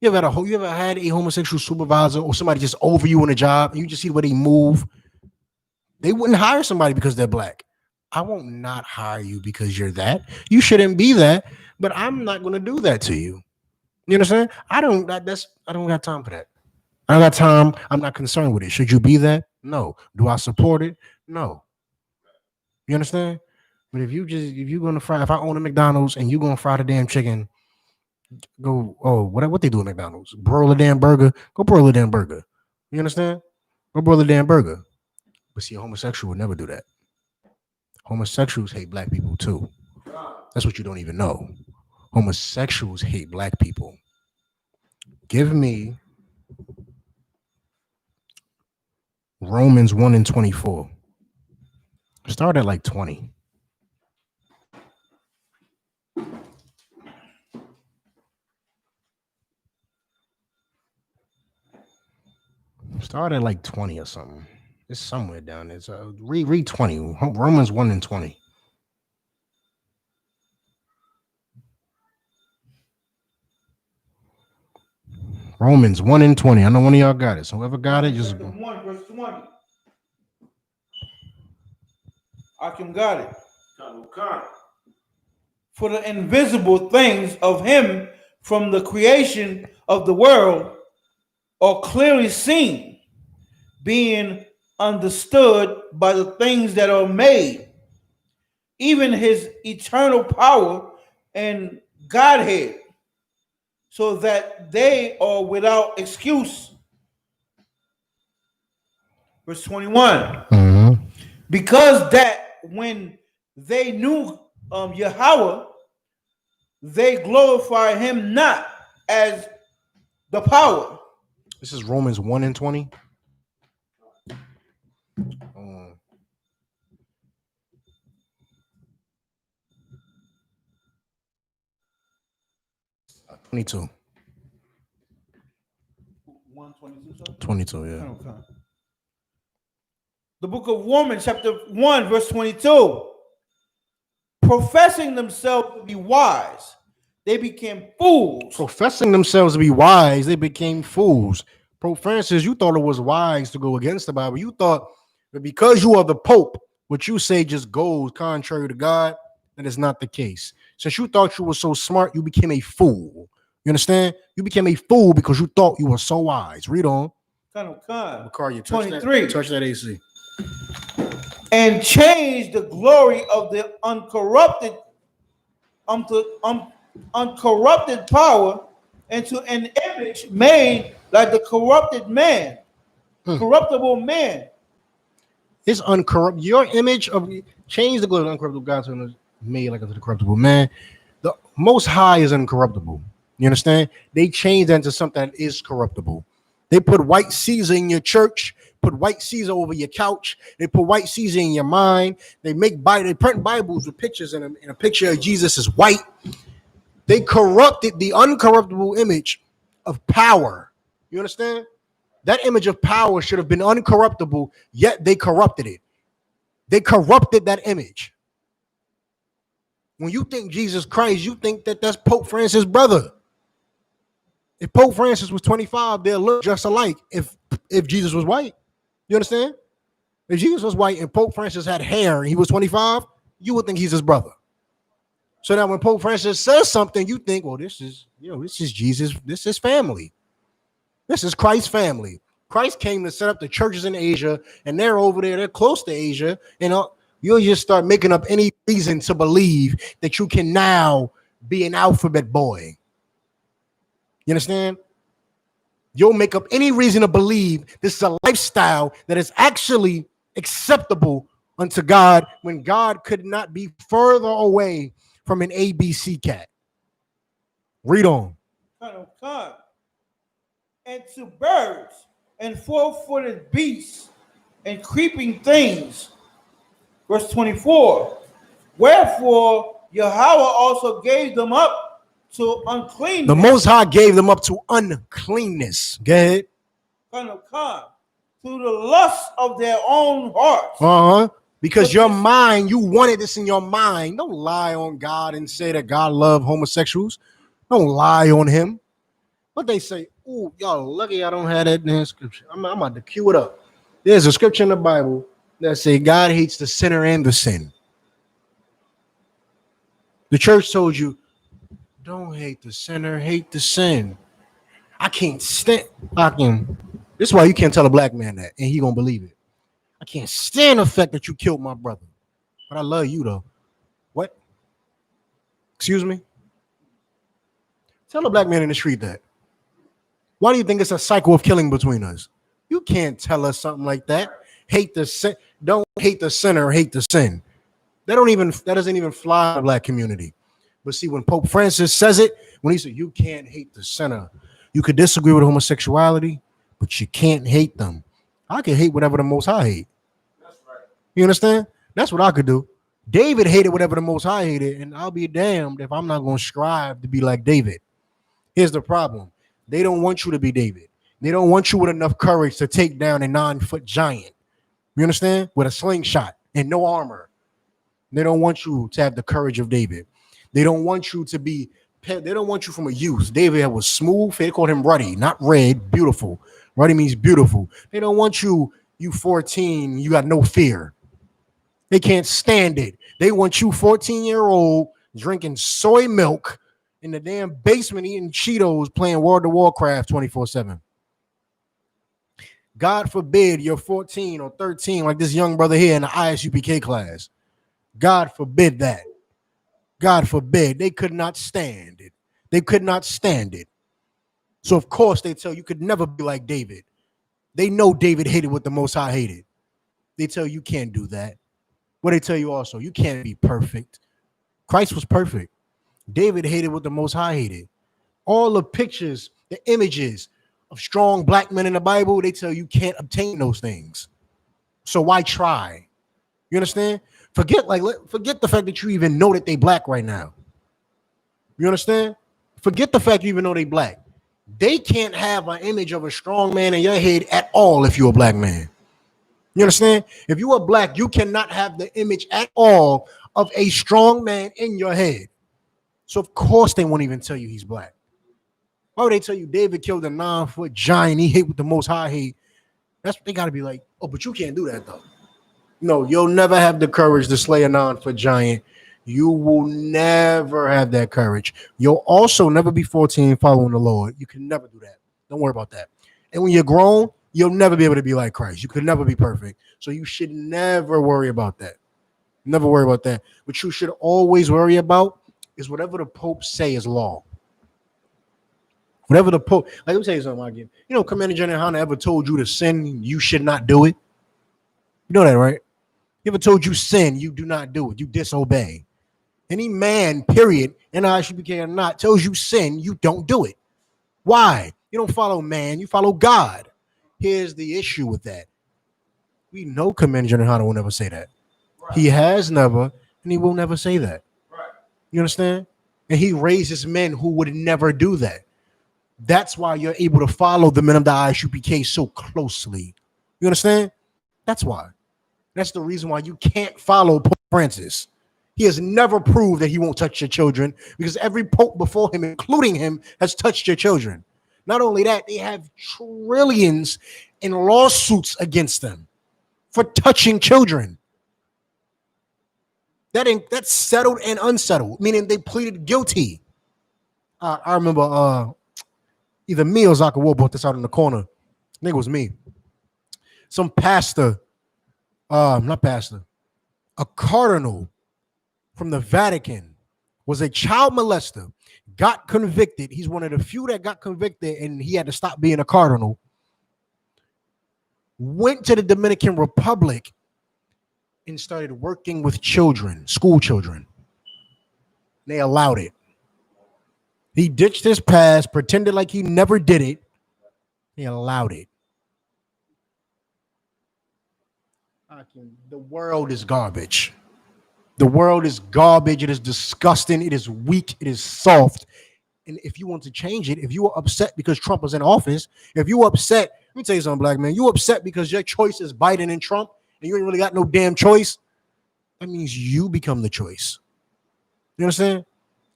You ever had a homosexual supervisor or somebody just over you on a job and you just see the way they move? They wouldn't hire somebody because they're black. I won't not hire you because you're that. You shouldn't be that, but I'm not going to do that to you. You understand? I don't got time for that. I don't got time. I'm not concerned with it. Should you be that? No. Do I support it? No. You understand? But if you're gonna fry, if I own a McDonald's and you're gonna fry the damn chicken, go, oh, what they do at McDonald's? Broil a damn burger, go broil a damn burger. You understand? Go broil a damn burger. But see, a homosexual would never do that. Homosexuals hate black people too. That's what you don't even know. Homosexuals hate black people. Give me Romans 1:24. Start at like 20. Start at like 20 or something. It's somewhere down there. So read 20. Romans 1:20. Romans 1:20. I know one of y'all got it. So whoever got it, just 1 verse 20. I can got it. For the invisible things of him from the creation of the world are clearly seen, being understood by the things that are made, even his eternal power and Godhead, so that they are without excuse. Verse 21. Mm-hmm. Because that when they knew Yahweh, they glorify him not as the power. This is Romans 1:20. 22. 22, yeah. Okay. The book of Romans, chapter 1, verse 22. Professing themselves to be wise, they became fools. Professing themselves to be wise, they became fools. Pope Francis, you thought it was wise to go against the Bible. You thought that because you are the Pope, what you say just goes contrary to God. That is not the case. Since you thought you were so smart, you became a fool. You understand? You became a fool because you thought you were so wise. Read on. Touch 23. Touch that AC. And change the glory of the uncorrupted power into an image made like the corrupted man, corruptible man. It's uncorrupt. Your image of change the glory of the uncorruptible God to an made like a corruptible man. The Most High is incorruptible. You understand? They changed that into something that is corruptible. They put white Caesar in your church, put white Caesar over your couch. They put white Caesar in your mind. They print Bibles with pictures and a picture of Jesus is white. They corrupted the uncorruptible image of power. You understand? That image of power should have been uncorruptible, yet they corrupted it. They corrupted that image. When you think Jesus Christ, you think that that's Pope Francis' brother. If Pope Francis was 25, they'll look just alike if Jesus was white. You understand? If Jesus was white and Pope Francis had hair and he was 25, you would think he's his brother. So now when Pope Francis says something, you think, well, this is Jesus, this is family. This is Christ's family. Christ came to set up the churches in Asia, and they're over there, they're close to Asia, and you'll just start making up any reason to believe that you can now be an alphabet boy. You understand? You'll make up any reason to believe this is a lifestyle that is actually acceptable unto God when God could not be further away from an ABC cat. Read on. And to birds and four-footed beasts and creeping things. Verse 24. Wherefore Yahweh also gave them up to uncleanness. The Most High gave them up to uncleanness. Go ahead. To the lust of their own hearts. Because your mind, you wanted this in your mind. Don't lie on God and say that God loves homosexuals. Don't lie on him. What they say, oh, y'all lucky I don't have that in scripture. I'm about to cue it up. There's a scripture in the Bible that say God hates the sinner and the sin. The church told you, don't hate the sinner, hate the sin. I can't stand. This is why you can't tell a black man that, and he gonna believe it. I can't stand the fact that you killed my brother, but I love you though. What? Excuse me? Tell a black man in the street that. Why do you think it's a cycle of killing between us? You can't tell us something like that. Hate the sin. Don't hate the sinner, hate the sin. That doesn't even fly in the black community. But see, when Pope Francis says it, when he said you can't hate the sinner, you could disagree with homosexuality, but you can't hate them. I can hate whatever the Most High hate. That's right. You understand? That's what I could do. David hated whatever the Most High hated, and I'll be damned if I'm not going to strive to be like David. Here's the problem. They don't want you to be David. They don't want you with enough courage to take down a 9-foot giant. You understand? With a slingshot and no armor. They don't want you to have the courage of David. They don't want you to be, they don't want you from a youth. David was smooth. They called him ruddy, not red, beautiful. Ruddy means beautiful. They don't want you 14, you got no fear. They can't stand it. They want you 14-year-old drinking soy milk in the damn basement eating Cheetos playing World of Warcraft 24/7. God forbid you're 14 or 13 like this young brother here in the ISUPK class. God forbid that. God forbid. They could not stand it. They could not stand it. So of course they tell you could never be like David. They know David hated what the Most High hated. They tell you can't do that. What they tell you also, you can't be perfect. Christ was perfect. David hated what the Most High hated. All the pictures, the images of strong black men in the Bible, they tell you can't obtain those things. So why try? You understand? Forget the fact that you even know that they black right now. You understand? Forget the fact you even know they black. They can't have an image of a strong man in your head at all if you're a black man. You understand? If you are black, you cannot have the image at all of a strong man in your head. So of course they won't even tell you he's black. Why would they tell you David killed a 9-foot giant? He hate what the Most High hate. That's what they got to be like. Oh, but you can't do that though. No, you'll never have the courage to slay a 9-foot giant. You will never have that courage. You'll also never be 14 following the Lord. You can never do that. Don't worry about that. And when you're grown, you'll never be able to be like Christ. You could never be perfect. So you should never worry about that. Never worry about that. What you should always worry about is whatever the Pope say is law. Whatever the Pope, like, let me tell you something again. You know, Commander General YAHANNA ever told you to sin, you should not do it. You know that, right? He ever told you sin, you do not do it. You disobey. Any man, period, in I.S.U.P.K. or not, tells you sin, you don't do it. Why? You don't follow man, you follow God. Here's the issue with that. We know Commander General YAHANNA will never say that. Right. He has never, and he will never say that. Right. You understand? And he raises men who would never do that. That's why you're able to follow the men of the I.S.U.P.K. so closely. You understand? That's why. That's the reason why you can't follow Pope Francis. He has never proved that he won't touch your children because every pope before him, including him, has touched your children. Not only that, they have trillions in lawsuits against them for touching children. That's settled and unsettled, meaning they pleaded guilty. I remember either me or Zaka War brought this out in the corner. I think it was me. Some pastor, not pastor, a cardinal from the Vatican was a child molester, got convicted. He's one of the few that got convicted, and he had to stop being a cardinal. Went to the Dominican Republic and started working with children, school children. They allowed it. He ditched his past, pretended like he never did it. They allowed it. The world is garbage. The world is garbage. It is disgusting. It is weak. It is soft. And if you want to change it, if you are upset because Trump was in office, if you are upset, let me tell you something, black man, you upset because your choice is Biden and Trump, and you ain't really got no damn choice, that means you become the choice. You understand?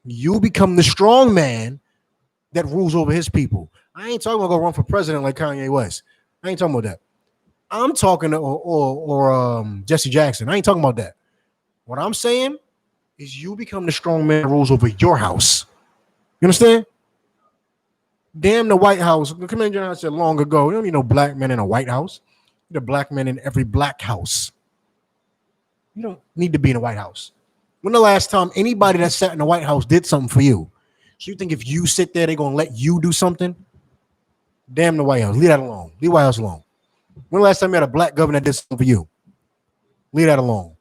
You become the strong man that rules over his people. I ain't talking about go run for president like Kanye West. I ain't talking about that. I'm talking to, or Jesse Jackson. I ain't talking about that. What I'm saying is you become the strong man that rules over your house. You understand? Damn the White House. The Commander General said long ago, you don't need no black men in a White House. You need a black man in every black house. You don't need to be in a White House. When the last time anybody that sat in the White House did something for you? So you think if you sit there, they're going to let you do something? Damn the White House. Leave that alone. Leave the White House alone. When the last time you had a black governor that did something for you? Leave that alone.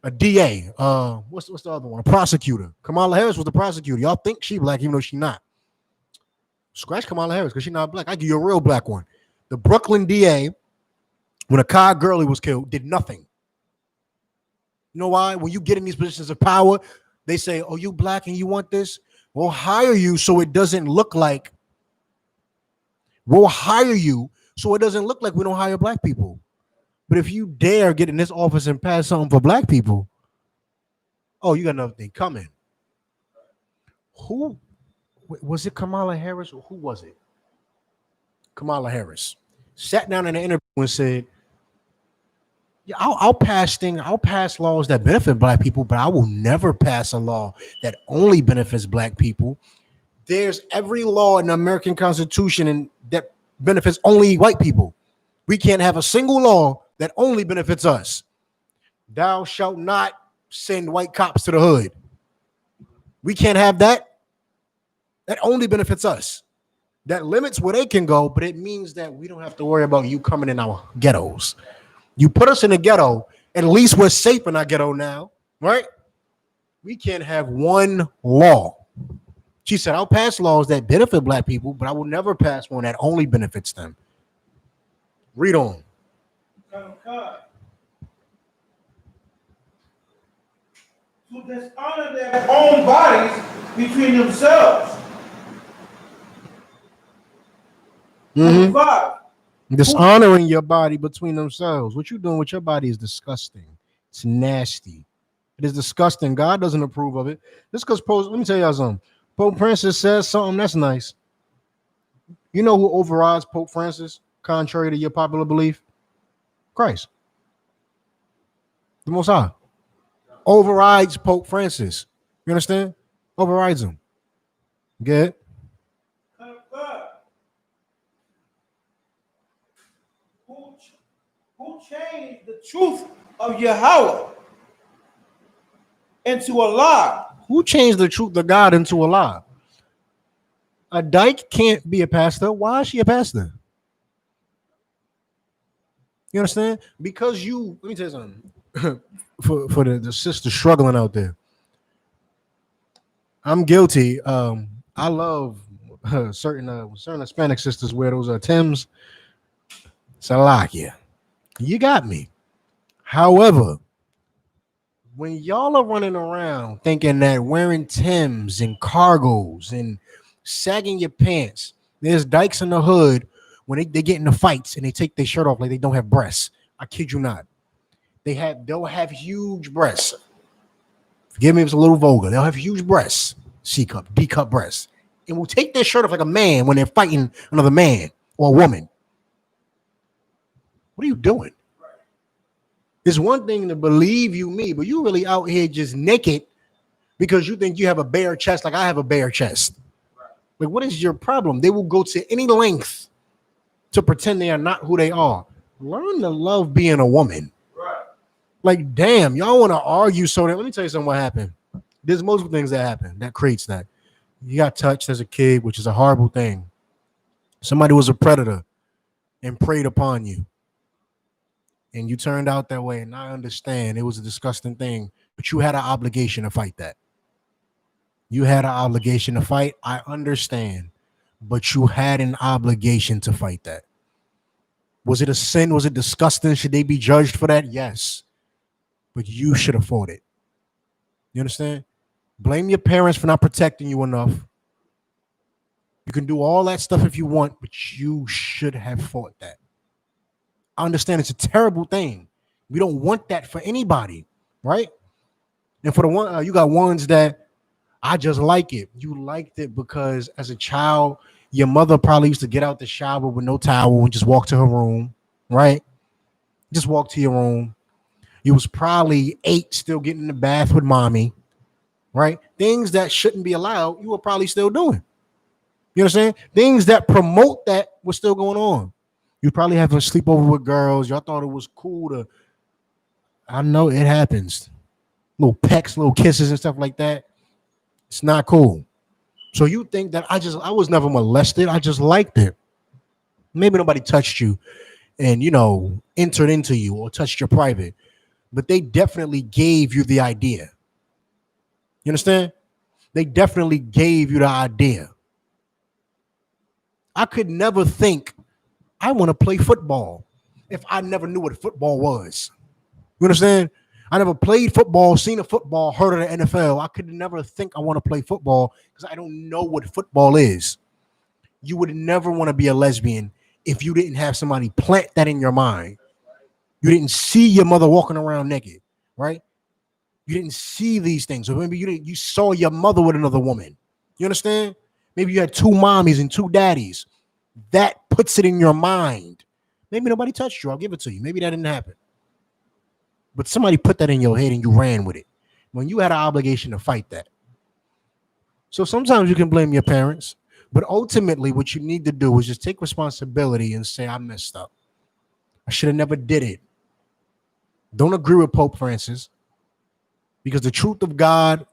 A DA. What's the other one? A prosecutor. Kamala Harris was the prosecutor. Y'all think she black even though she not. Scratch Kamala Harris because she's not black. I give you a real black one. The Brooklyn DA, when Akai Gurley was killed, did nothing. You know why? When you get in these positions of power, they say, oh, you black and you want this? We'll hire you so it doesn't look like we don't hire black people. But if you dare get in this office and pass something for black people, oh, you got another thing coming. Who was it? Kamala Harris or who was it? Kamala Harris sat down in an interview and said, yeah, I'll pass laws that benefit black people, but I will never pass a law that only benefits black people. There's every law in the American Constitution and that benefits only white people. We can't have a single law that only benefits us. Thou shalt not send white cops to the hood. We can't have that. That only benefits us. That limits where they can go, but it means that we don't have to worry about you coming in our ghettos. You put us in a ghetto, at least we're safe in our ghetto now, right? We can't have one law. She said, I'll pass laws that benefit black people, but I will never pass one that only benefits them. Read on. To dishonor their own bodies between themselves. Mm-hmm. 5. Dishonoring your body between themselves. What you're doing with your body is disgusting. It's nasty. It is disgusting. God doesn't approve of it. This because let me tell y'all something. Pope Francis says something that's nice. You know who overrides Pope Francis, contrary to your popular belief? Christ. The Most High. Overrides Pope Francis. You understand? Overrides him. Get it? Who changed the truth of Yahweh into a lie? Who changed the truth of God into a lie? A dyke can't be a pastor. Why is she a pastor? You understand? Because let me tell you something. for the sister struggling out there. I'm guilty. I love certain Hispanic sisters wear those Timbs. Salakia. You got me. However, when y'all are running around thinking that wearing Timbs and cargos and sagging your pants, there's dykes in the hood when they get into fights and they take their shirt off like they don't have breasts. I kid you not. They'll have huge breasts. Forgive me if it's a little vulgar. They'll have huge breasts, C cup, D cup breasts, and will take their shirt off like a man when they're fighting another man or a woman. What are you doing? It's one thing to believe you me, but you really out here just naked because you think you have a bare chest like I have a bare chest. Like, what is your problem? They will go to any length to pretend they are not who they are. Learn to love being a woman. Right. Like, damn, y'all want to argue so that. Let me tell you something what happened. There's multiple things that happen that creates that. You got touched as a kid, which is a horrible thing. Somebody was a predator and preyed upon you. And you turned out that way. And I understand it was a disgusting thing, but you had an obligation to fight that. You had an obligation to fight. I understand, but you had an obligation to fight that. Was it a sin? Was it disgusting? Should they be judged for that? Yes. But you should have fought it. You understand? Blame your parents for not protecting you enough. You can do all that stuff if you want, but you should have fought that. I understand it's a terrible thing. We don't want that for anybody, right? And for the one, you got ones that I just like it. You liked it because as a child, your mother probably used to get out the shower with no towel and just walk to her room, right? Just walk to your room. You was probably 8, still getting in the bath with mommy, right? Things that shouldn't be allowed, you were probably still doing. You understand? Things that promote that were still going on. You probably have a sleepover with girls. Y'all thought it was cool to, I know it happens. Little pecks, little kisses and stuff like that. It's not cool. So you think that I was never molested. I just liked it. Maybe nobody touched you and, entered into you or touched your private, but they definitely gave you the idea. You understand? They definitely gave you the idea. I could never think I want to play football if I never knew what football was. You understand? I never played football, seen a football, heard of the NFL. I could never think I want to play football because I don't know what football is. You would never want to be a lesbian if you didn't have somebody plant that in your mind. You didn't see your mother walking around naked, right? You didn't see these things. Or maybe you saw your mother with another woman. You understand? Maybe you had 2 mommies and 2 daddies. That puts it in your mind. Maybe nobody touched you. I'll give it to you. Maybe that didn't happen. But somebody put that in your head and you ran with it when you had an obligation to fight that. So sometimes you can blame your parents, but ultimately what you need to do is just take responsibility and say, I messed up. I should have never did it. Don't agree with Pope Francis because the truth of God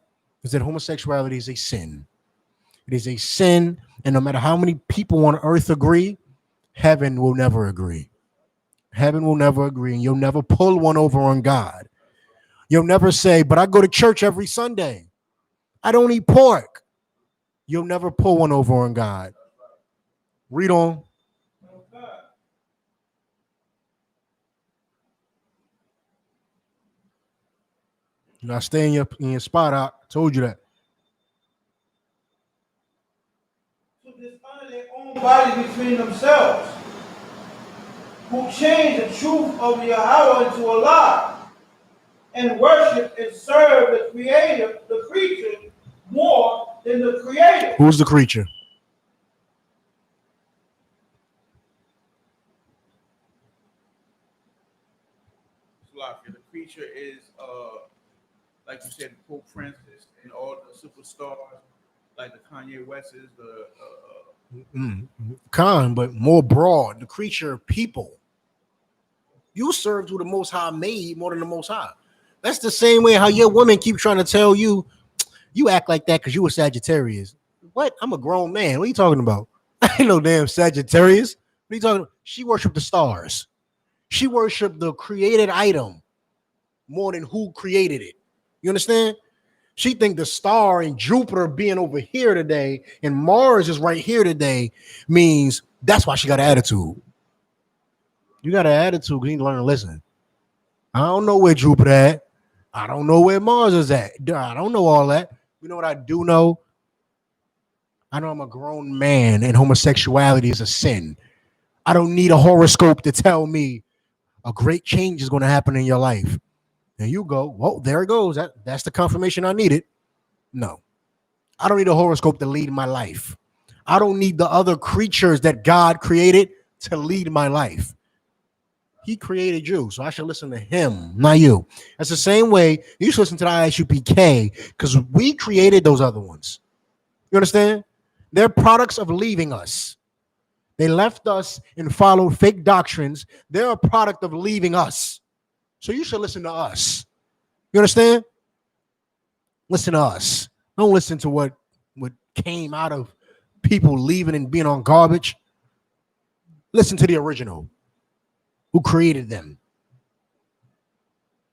is that homosexuality is a sin. It is a sin, and no matter how many people on earth agree, heaven will never agree. Heaven will never agree, and you'll never pull one over on God. You'll never say, but I go to church every Sunday. I don't eat pork. You'll never pull one over on God. Read on. You gotta stay in your spot. I told you that. To dishonor their own bodies between themselves, who change the truth of Yahweh into a lie, and worship and serve the creator, the creature, more than the creator. Who's the creature? The creature is, like you said, Pope Francis and all the superstars, like the Kanye Wests, Khan, but more broad. The creature, people. You served who the Most High made more than the Most High. That's the same way how your women keep trying to tell you, you act like that because you a Sagittarius. What? I'm a grown man. What are you talking about? I ain't no damn Sagittarius. What are you talking about? She worshiped the stars. She worshiped the created item more than who created it. You understand? She think the star and Jupiter being over here today and Mars is right here today means that's why she got an attitude. You got an attitude. You need to learn to listen. I don't know where Jupiter at. I don't know where Mars is at. I don't know all that. You know what I do know? I know I'm a grown man and homosexuality is a sin. I don't need a horoscope to tell me a great change is going to happen in your life. And you go, well, there it goes. That's the confirmation I needed. No, I don't need a horoscope to lead my life. I don't need the other creatures that God created to lead my life. He created you, so I should listen to him, not you. That's the same way you should listen to the I.S.U.P.K. because we created those other ones. You understand? They're products of leaving us. They left us and followed fake doctrines. They're a product of leaving us. So you should listen to us. You understand? Listen to us. Don't listen to what came out of people leaving and being on garbage. Listen to the original who created them.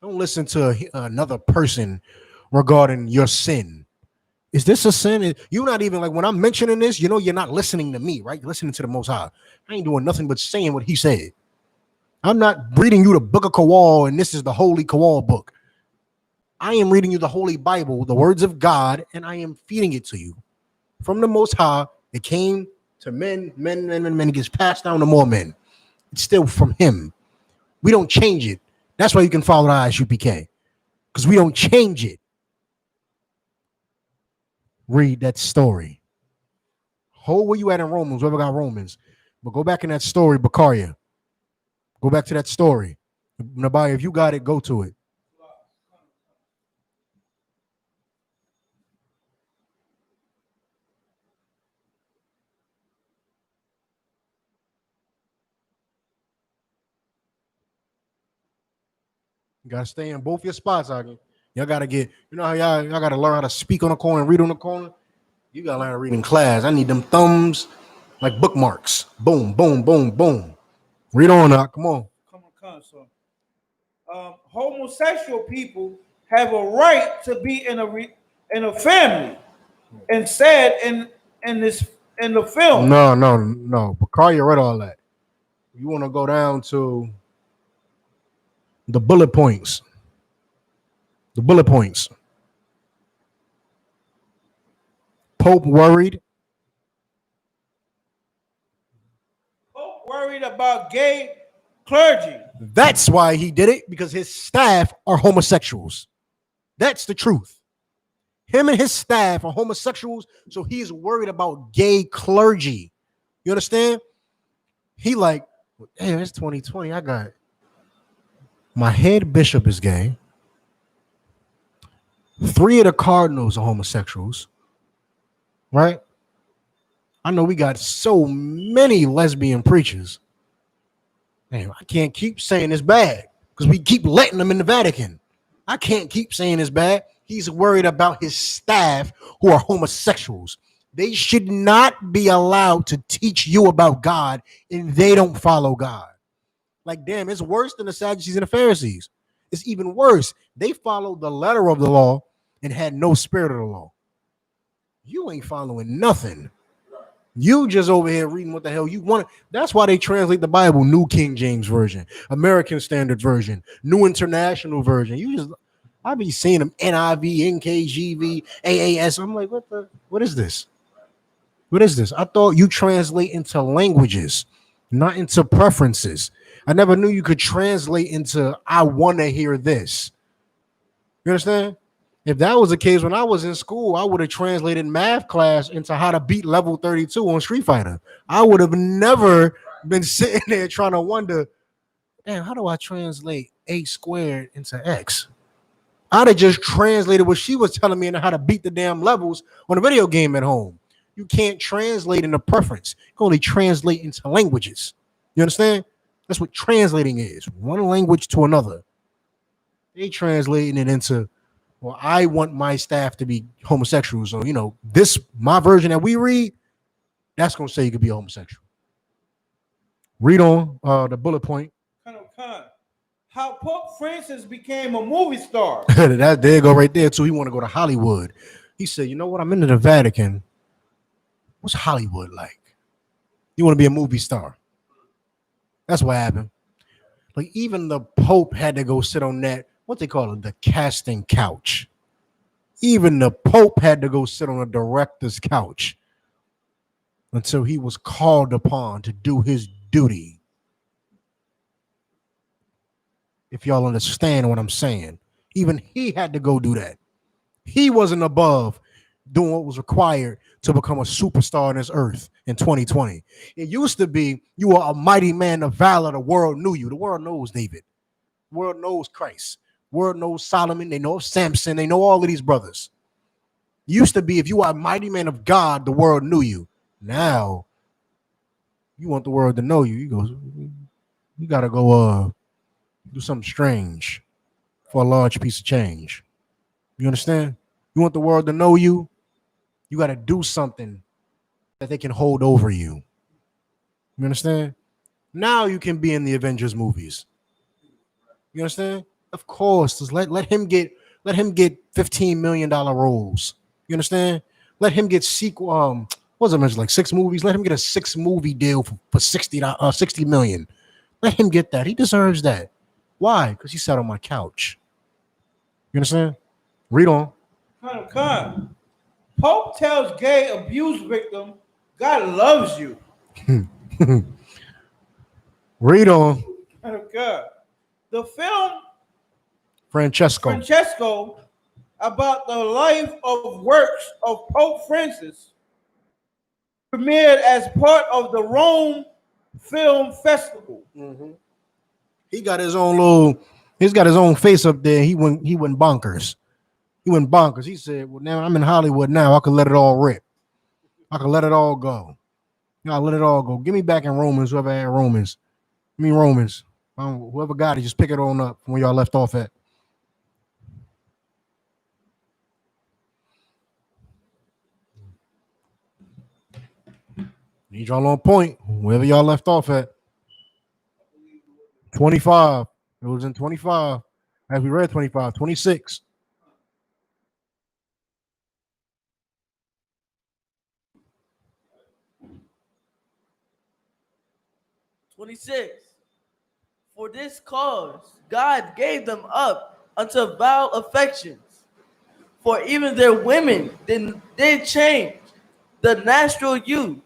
Don't listen to another person regarding your sin. Is this a sin? You're not even like when I'm mentioning this, you know, you're not listening to me, right? You're listening to the Most High. I ain't doing nothing but saying what he said. I'm not reading you the book of Kowal, and this is the holy Kowal book. I am reading you the Holy Bible, the words of God, and I am feeding it to you from the Most High. It came to men. It gets passed down to more men. It's still from him. We don't change it. That's why you can follow the I.S.U.P.K. because we don't change it. Read that story. Hold where you at in Romans, whoever got Romans. But go back in that story, Bakaria. Go back to that story. Nabai, if you got it, go to it. You gotta stay in both your spots, Aggie. Y'all gotta get, you know how y'all gotta learn how to speak on the corner and read on the corner. You gotta learn how to read in class. I need them thumbs like bookmarks. Boom, boom, boom, boom. Read on now. Come on. So, homosexual people have a right to be in a family, and said in the film. No. Bakaria read all that. You want to go down to the bullet points. The bullet points. Pope worried. Pope worried about gay clergy. That's why he did it, because his staff are homosexuals. That's the truth. Him and his staff are homosexuals, so he's worried about gay clergy. You understand? He like, hey, it's 2020. I got my head bishop is gay. 3 of the cardinals are homosexuals. Right? I know we got so many lesbian preachers. Man, I can't keep saying it's bad because we keep letting them in the Vatican. I can't keep saying it's bad. He's worried about his staff who are homosexuals. They should not be allowed to teach you about God, and they don't follow God. Like, damn, it's worse than the Sadducees and the Pharisees. It's even worse. They followed the letter of the law and had no spirit of the law. You ain't following nothing. You just over here reading what the hell you want. That's why they translate the Bible, New King James Version, American Standard Version, New International Version. I be seeing them NIV, NKJV, AAS. I'm like, what is this? What is this? I thought you translate into languages, not into preferences. I never knew you could translate into I want to hear this. You understand? If that was the case when I was in school, I would have translated math class into how to beat level 32 on Street Fighter. I would have never been sitting there trying to wonder, damn, how do I translate 8 squared into X? I'd have just translated what she was telling me and how to beat the damn levels on a video game at home. You can't translate into preference. You can only translate into languages. You understand? That's what translating is. One language to another. They translating it into, well, I want my staff to be homosexual. So, you know, my version that we read, that's going to say you could be a homosexual. Read on the bullet point. How Pope Francis became a movie star. That there go right there, too. He want to go to Hollywood. He said, you know what? I'm into the Vatican. What's Hollywood like? You want to be a movie star. That's what happened. Like, even the Pope had to go sit on that, what they call it, the casting couch. Even the Pope had to go sit on a director's couch until he was called upon to do his duty. If y'all understand what I'm saying. Even he had to go do that. He wasn't above doing what was required to become a superstar on this earth in 2020. It used to be you were a mighty man of valor. The world knew you. The world knows David. The world knows Christ. The world knows Solomon. They know Samson. They know all of these brothers. It used to be if you are a mighty man of God, the world knew you. Now you want the world to know you. You gotta go do something strange for a large piece of change. You understand? You want the world to know you, you got to do something that they can hold over you. You understand? Now you can be in the Avengers movies. You understand? Of course, just let him get $15 million roles. You understand? Let him get sequel. What's it mentioned? Like 6 movies. Let him get a 6 movie deal for 60 million. Let him get that. He deserves that. Why? Because he sat on my couch. You understand? Read on. Con. Pope tells gay abuse victim, God loves you. Read on. God. The film Francesco. about the life of works of Pope Francis premiered as part of the Rome Film Festival. He got his own little. He's got his own face up there. He went bonkers. He went bonkers. He said, "Well, now I'm in Hollywood. Now I can let it all rip. I can let it all go. Yeah, let it all go. Give me back in Romans. Whoever had Romans, give me Romans. Whoever got it, just pick it on up from where y'all left off at." Need y'all on point. Wherever y'all left off at. 25. It was in 25. As we read 25, 26. For this cause, God gave them up unto vile affections. For even their women did change the natural use.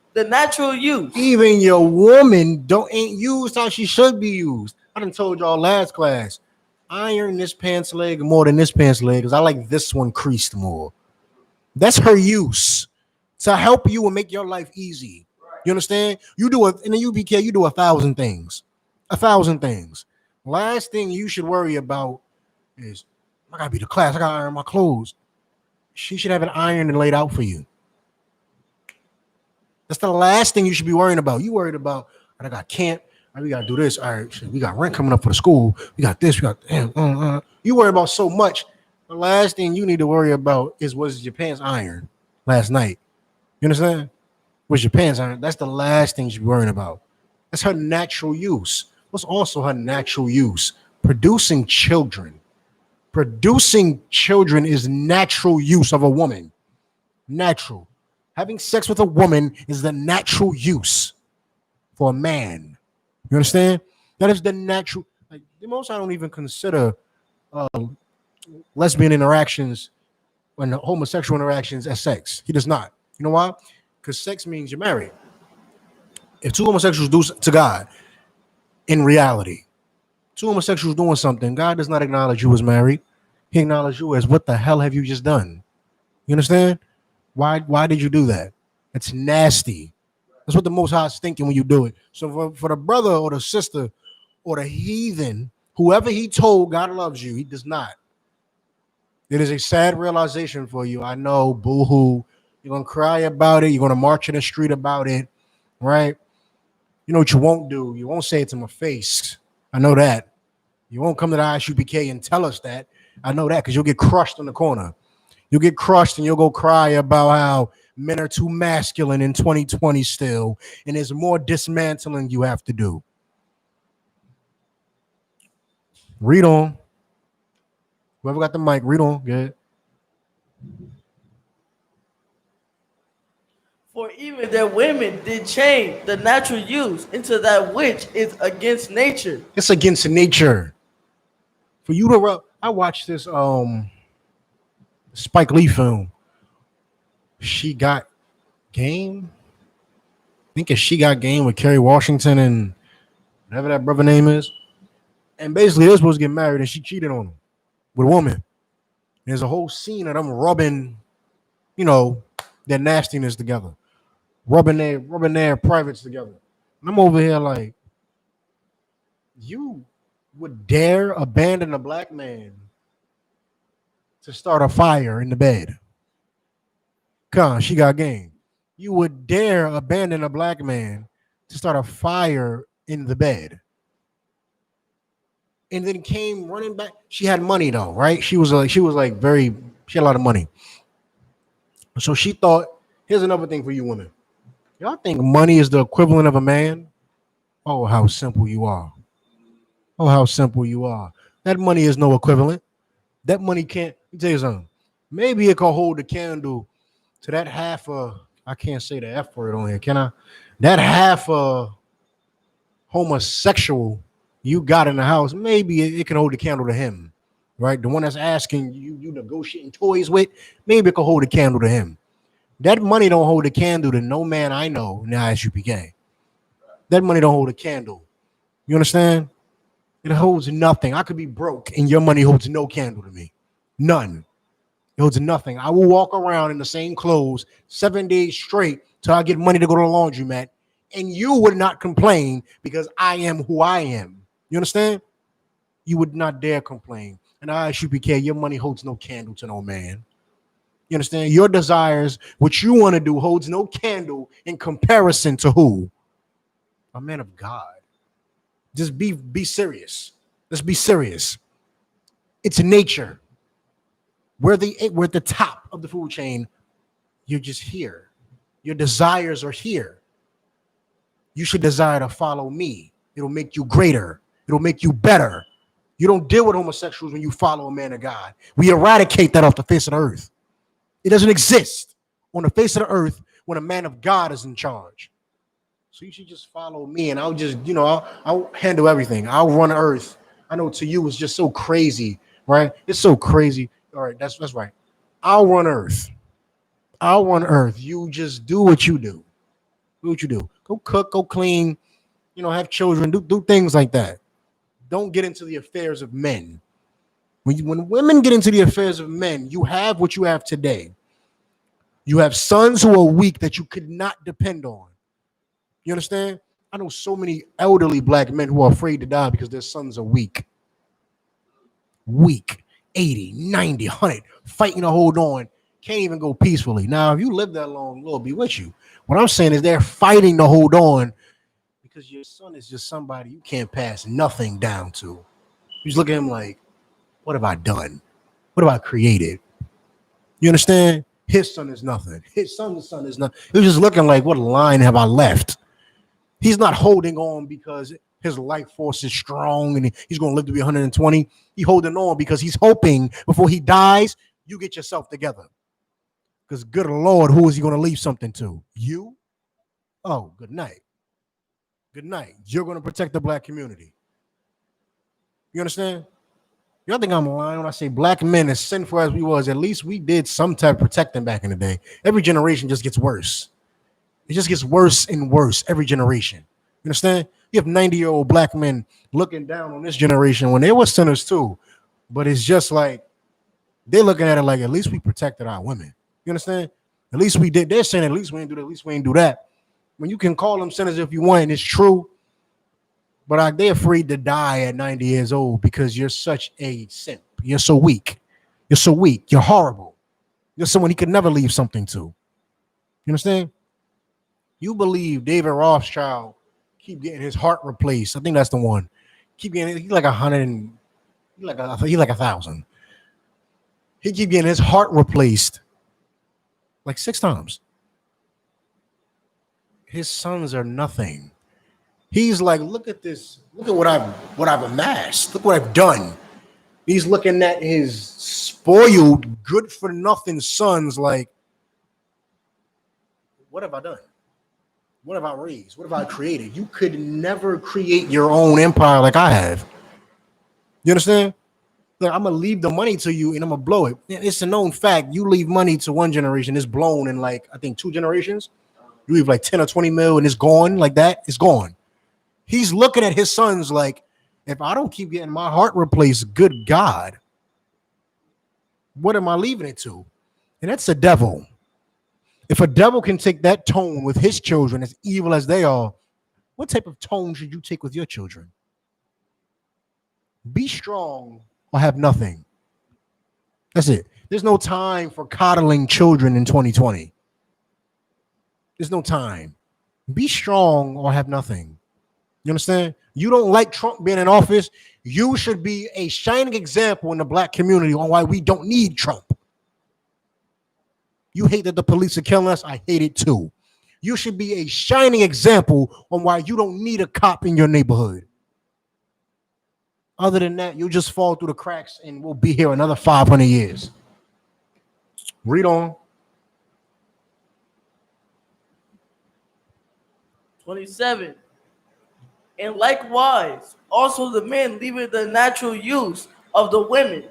Even your woman ain't used how she should be used. I done told y'all last class. Iron this pants leg more than this pants leg because I like this one creased more. That's her use to help you and make your life easy. You understand? You do it in the UPK, you do 1,000 things. 1,000 things. Last thing you should worry about is I gotta be the class, I gotta iron my clothes. She should have an iron and laid out for you. That's the last thing you should be worrying about. You worried about, I got camp, we gotta do this. All right, shit, we got rent coming up for the school. We got this, we got You worry about so much. The last thing you need to worry about is was your pants ironed last night. You understand? Was your pants ironed? That's the last thing you should be worrying about. That's her natural use. What's also her natural use? Producing children. Producing children is natural use of a woman. Natural. Having sex with a woman is the natural use for a man. You understand? That is the natural. Like the most I don't even consider lesbian interactions and homosexual interactions as sex. He does not. You know why? Because sex means you're married. If two homosexuals do to God, in reality, two homosexuals doing something, God does not acknowledge you as married. He acknowledges you as what the hell have you just done? You understand? Why did you do that? It's nasty. That's what the Most High is thinking when you do it. So for the brother or the sister or the heathen, whoever he told God loves you, he does not. It is a sad realization for you. I know, boo-hoo. You're going to cry about it. You're going to march in the street about it, right? You know what you won't do? You won't say it to my face. I know that. You won't come to the ISUPK and tell us that. I know that because you'll get crushed in the corner. You'll get crushed and you'll go cry about how men are too masculine in 2020 still, and there's more dismantling you have to do. Read on. Whoever got the mic, read on. Good. For even their women did change the natural use into that which is against nature. It's against nature. For you to I watched this Spike Lee film. She Got Game. I think it's She Got Game with Kerry Washington and whatever that brother name is. And basically, they're supposed to get married and she cheated on him. with a woman. There's a whole scene of them rubbing, their nastiness together, rubbing their privates together. And I'm over here like, you would dare abandon a black man to start a fire in the bed? Come on, she got game. You would dare abandon a black man to start a fire in the bed? And then came running back. She had money though, right? She had a lot of money. So she thought, here's another thing for you women. Y'all think money is the equivalent of a man? Oh, how simple you are. Oh, how simple you are. That money is no equivalent. That money can't, let me tell you something. Maybe it can hold a candle to that half I can't say the F word on here, can I? That half homosexual you got in the house, maybe it can hold a candle to him, right? The one that's asking you negotiating toys with, maybe it can hold a candle to him. That money don't hold a candle to no man I know in the ISUPK. That money don't hold a candle. You understand? It holds nothing. I could be broke and your money holds no candle to me. None. It holds nothing. I will walk around in the same clothes 7 days straight till I get money to go to the laundromat, and you would not complain because I am who I am. You understand? You would not dare complain. And I.S.U.P.K, your money holds no candle to no man. You understand? Your desires, what you want to do, holds no candle in comparison to who? A man of God. Just be serious. Let's be serious. It's nature. We're at the top of the food chain. You're just here. Your desires are here. You should desire to follow me. It'll make you greater. It'll make you better. You don't deal with homosexuals when you follow a man of God. We eradicate that off the face of the earth. It doesn't exist on the face of the earth when a man of God is in charge. So you should just follow me, and I'll just, I'll handle everything. I'll run earth. I know to you it's just so crazy, right? It's so crazy. All right, that's right. I'll run earth. I'll run earth. You just do what you do. Do what you do. Go cook, go clean, have children, do things like that. Don't get into the affairs of men. When women get into the affairs of men, you have what you have today. You have sons who are weak that you could not depend on. You understand? I know so many elderly black men who are afraid to die because their sons are weak. Weak. 80, 90, 100, fighting to hold on. Can't even go peacefully. Now, if you live that long, Lord be with you. What I'm saying is they're fighting to hold on because your son is just somebody you can't pass nothing down to. You just look at him like, what have I done? What have I created? You understand? His son is nothing. His son's son is nothing. He's just looking like, what line have I left? He's not holding on because his life force is strong and he's going to live to be 120. He's holding on because he's hoping before he dies, you get yourself together. Because good Lord, who is he going to leave something to? You? Oh, good night. Good night. You're going to protect the black community. You understand? Y'all think I'm lying when I say black men, as sinful as we was, at least we did some type of protecting back in the day. Every generation just gets worse. It just gets worse and worse every generation. You understand? You have 90-year-old black men looking down on this generation when they were sinners too. But it's just like they're looking at it like, at least we protected our women. You understand? At least we did. They're saying at least we ain't do that, at least we ain't do that. When you can call them sinners if you want, and it's true. But they're afraid to die at 90 years old because you're such a simp. You're so weak. You're so weak. You're horrible. You're someone he could never leave something to. You understand? You believe David Rothschild keep getting his heart replaced. I think that's the one. Keep getting, he's like 100 he's like 1,000. He keep getting his heart replaced like 6 times. His sons are nothing. He's like, look at this. Look at what I've amassed. Look what I've done. He's looking at his spoiled, good for nothing sons like, what have I done? What have I raised? What have I created? You could never create your own empire like I have. You understand? Like, I'm going to leave the money to you and I'm going to blow it. It's a known fact. You leave money to one generation, it's blown in like, I think 2 generations. You leave like 10 or 20 mil and it's gone like that. It's gone. He's looking at his sons like, if I don't keep getting my heart replaced, good God, What am I leaving it to? And that's the devil. If a devil can take that tone with his children, as evil as they are, what type of tone should you take with your children? Be strong or have nothing. That's it. There's no time for coddling children in 2020. There's no time. Be strong or have nothing. You understand? You don't like Trump being in office. You should be a shining example in the black community on why we don't need Trump. You hate that the police are killing us. I hate it too. You should be a shining example on why you don't need a cop in your neighborhood. Other than that, you'll just fall through the cracks and we'll be here another 500 years. Read on. 27. And likewise, also the men leaving the natural use of the women.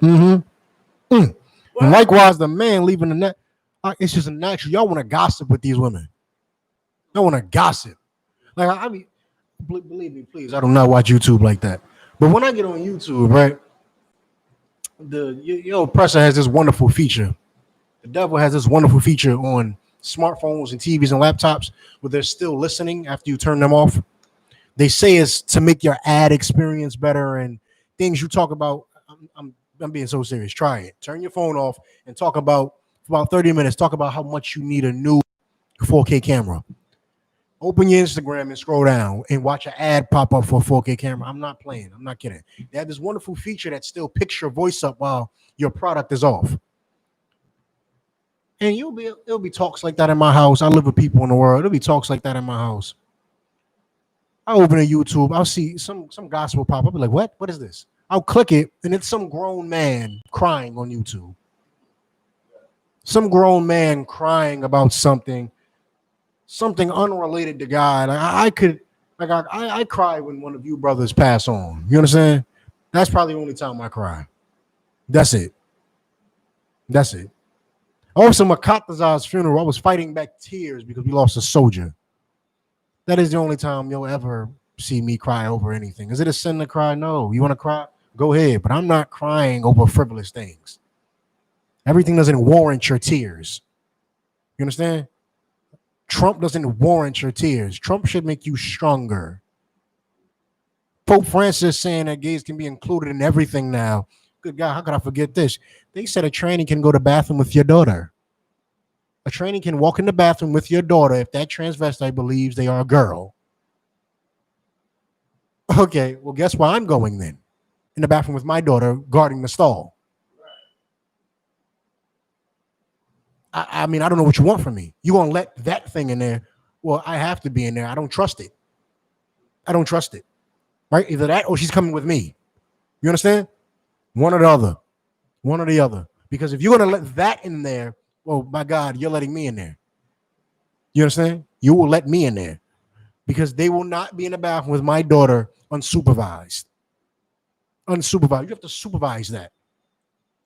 And likewise, the man leaving the net. It's just a natural. Y'all want to gossip with these women. Y'all want to gossip. Like, I mean, believe me, please. I do not watch YouTube like that. But when I get on YouTube, right, your oppressor has this wonderful feature. The devil has this wonderful feature on smartphones and TVs and laptops where they're still listening after you turn them off. They say it's to make your ad experience better and things you talk about. I'm being so serious. Try it. Turn your phone off and talk about for about 30 minutes. Talk about how much you need a new 4K camera. Open your Instagram and scroll down and watch an ad pop up for a 4K camera. I'm not playing. I'm not kidding. They have this wonderful feature that still picks your voice up while your product is off. And it'll be talks like that in my house. I live with people in the world. It'll be talks like that in my house. I open a YouTube. I'll see some gospel pop up. I'll be like, what? What is this? I'll click it, and it's some grown man crying on YouTube. Some grown man crying about something unrelated to God. I cry when one of you brothers pass on. You understand? That's probably the only time I cry. That's it. That's it. Also, Makatazar's funeral, I was fighting back tears because we lost a soldier. That is the only time you'll ever see me cry over anything. Is it a sin to cry? No. You want to cry? Go ahead. But I'm not crying over frivolous things. Everything doesn't warrant your tears. You understand? Trump doesn't warrant your tears. Trump should make you stronger. Pope Francis saying that gays can be included in everything now. Good God, how could I forget this? They said a tranny can go to the bathroom with your daughter. A tranny can walk in the bathroom with your daughter if that transvestite believes they are a girl. Okay, well, guess where I'm going then? In the bathroom with my daughter guarding the stall. I mean, I don't know what you want from me. You gonna let that thing in there? Well, I have to be in there. I don't trust it. I don't trust it. Right? Either that or she's coming with me. You understand? One or the other. One or the other. Because if you're gonna let that in there, well, my God, you're letting me in there. You understand? You will let me in there. Because they will not be in the bathroom with my daughter unsupervised. Unsupervised. You have to supervise that.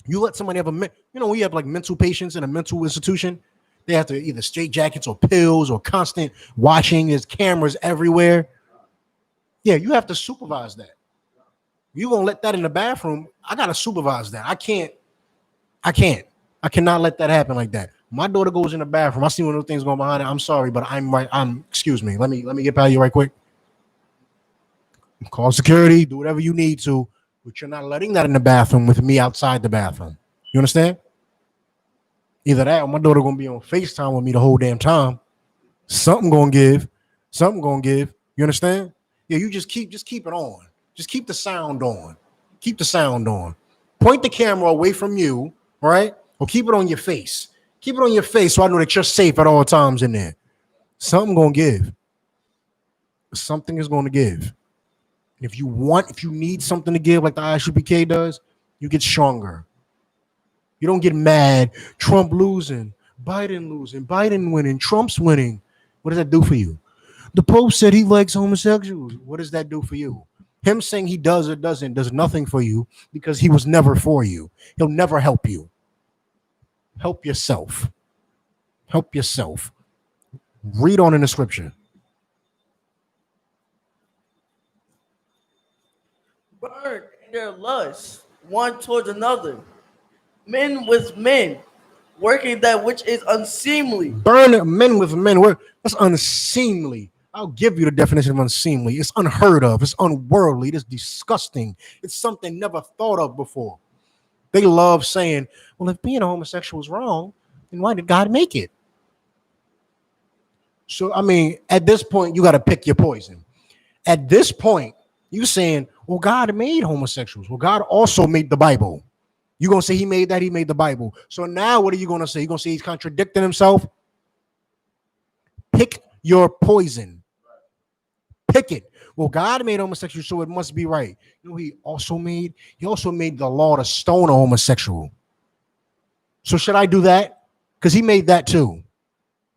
You let somebody have we have like mental patients in a mental institution. They have to either straight jackets or pills or constant watching. There's cameras everywhere. Yeah, you have to supervise that. You gonna let that in the bathroom? I gotta supervise that. I cannot let that happen like that. My daughter goes in the bathroom. I see one of those things going behind it. I'm sorry, but excuse me. Let me get by you right quick. Call security, do whatever you need to, but you're not letting that in the bathroom with me outside the bathroom. You understand? Either that or my daughter gonna be on FaceTime with me the whole damn time. Something gonna give. Something gonna give. You understand? Yeah, you just keep it on. Just keep the sound on. Keep the sound on. Point the camera away from you, right? Or keep it on your face. Keep it on your face so I know that you're safe at all times in there. Something gonna give. Something is gonna give. If you need something to give like the I.S.U.P.K does, you get stronger. You don't get mad. Trump losing, Biden winning, Trump's winning. What does that do for you? The Pope said he likes homosexuals. What does that do for you? Him saying he does or doesn't does nothing for you because he was never for you. He'll never help you. Help yourself. Help yourself. Read on in the scripture. Burn in their lust one towards another, men with men, working that which is unseemly. Burn men with men. That's unseemly. I'll give you the definition of unseemly. It's unheard of. It's unworldly. It's disgusting. It's something never thought of before. They love saying, well, if being a homosexual is wrong, then why did God make it? So, I mean, at this point, you got to pick your poison. At this point, you saying, well, God made homosexuals. Well, God also made the Bible. You're going to say he made that, he made the Bible. So now what are you going to say? You're going to say he's contradicting himself? Pick your poison. Pick it. Well, God made homosexual, so it must be right. You know he also made? He also made the law to stone a homosexual. So should I do that? Because he made that too.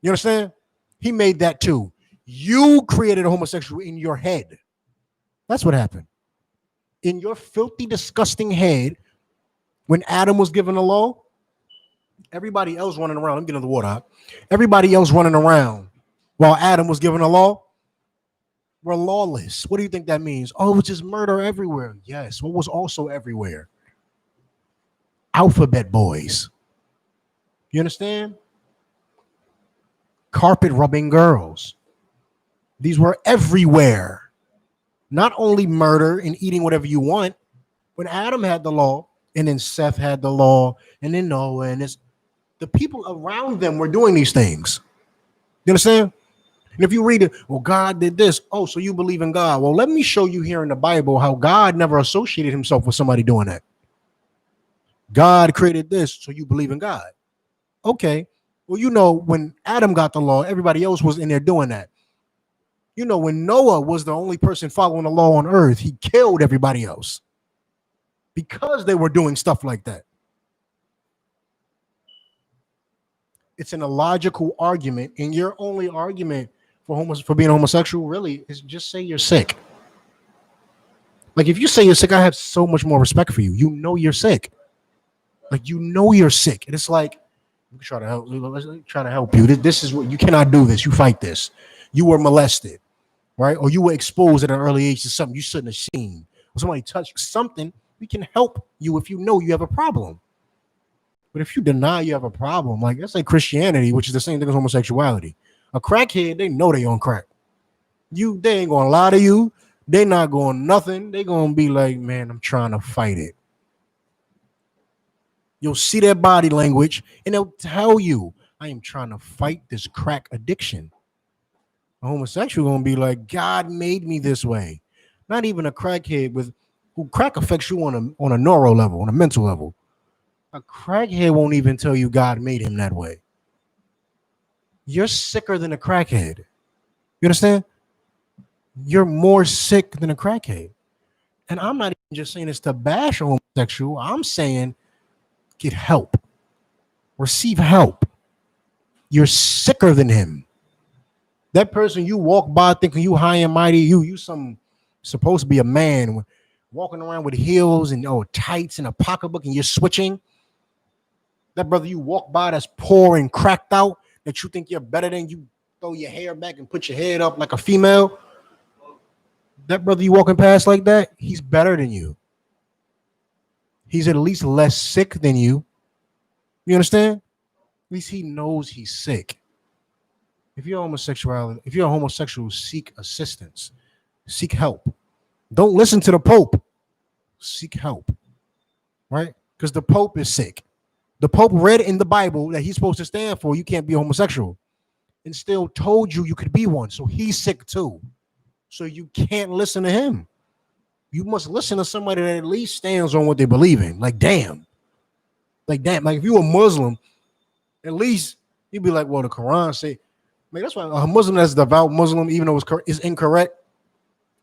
You understand? He made that too. You created a homosexual in your head. That's what happened. In your filthy, disgusting head, when Adam was given the law, everybody else running around. I'm getting the water out. Everybody else running around while Adam was given the law were lawless. What do you think that means? Oh, it was just murder everywhere. Yes. What was also everywhere? Alphabet boys. You understand? Carpet rubbing girls. These were everywhere. Not only murder and eating whatever you want. When Adam had the law, and then Seth had the law, and then Noah, and the people around them were doing these things. You understand? And if you read it, well, God did this. Oh, so you believe in God. Well, let me show you here in the Bible how God never associated himself with somebody doing that. God created this, so you believe in God. Okay. Well, you know, when Adam got the law, everybody else was in there doing that. You know, when Noah was the only person following the law on earth, he killed everybody else because they were doing stuff like that. It's an illogical argument, and your only argument for being homosexual really is just say you're sick. Like if you say you're sick, I have so much more respect for you. You know you're sick. Like you know you're sick, and it's like we try to help. Let's try to help you. This is what you cannot do. This you fight this. You were molested, right? Or you were exposed at an early age to something you shouldn't have seen. Or somebody touched something. We can help you if you know you have a problem. But if you deny you have a problem, like that's like Christianity, which is the same thing as homosexuality. A crackhead, they know they on crack. They ain't gonna lie to you. They not going nothing. They gonna be like, man, I'm trying to fight it. You'll see their body language, and they'll tell you, I am trying to fight this crack addiction. A homosexual gonna be like, God made me this way. Not even a crackhead who crack affects you on a neuro level, on a mental level. A crackhead won't even tell you God made him that way. You're sicker than a crackhead. You understand? You're more sick than a crackhead. And I'm not even just saying this to bash a homosexual. I'm saying get help. Receive help. You're sicker than him. That person you walk by thinking you high and mighty, you supposed to be a man walking around with heels and tights and a pocketbook and you're switching. That brother you walk by that's poor and cracked out, that you think you're better than, you throw your hair back and put your head up like a female. That brother you walking past like that, he's better than you. He's at least less sick than you. You understand? At least he knows he's sick. If you're a homosexual, seek assistance. Seek help. Don't listen to the Pope. Seek help. Right? Because the Pope is sick. The Pope read in the Bible that he's supposed to stand for you can't be homosexual and still told you could be one. So he's sick too. So you can't listen to him. You must listen to somebody that at least stands on what they believe in. Like, damn. Like if you were Muslim, at least you'd be like, well, the Quran say, man, that's why a Muslim that's a devout Muslim, even though it's incorrect,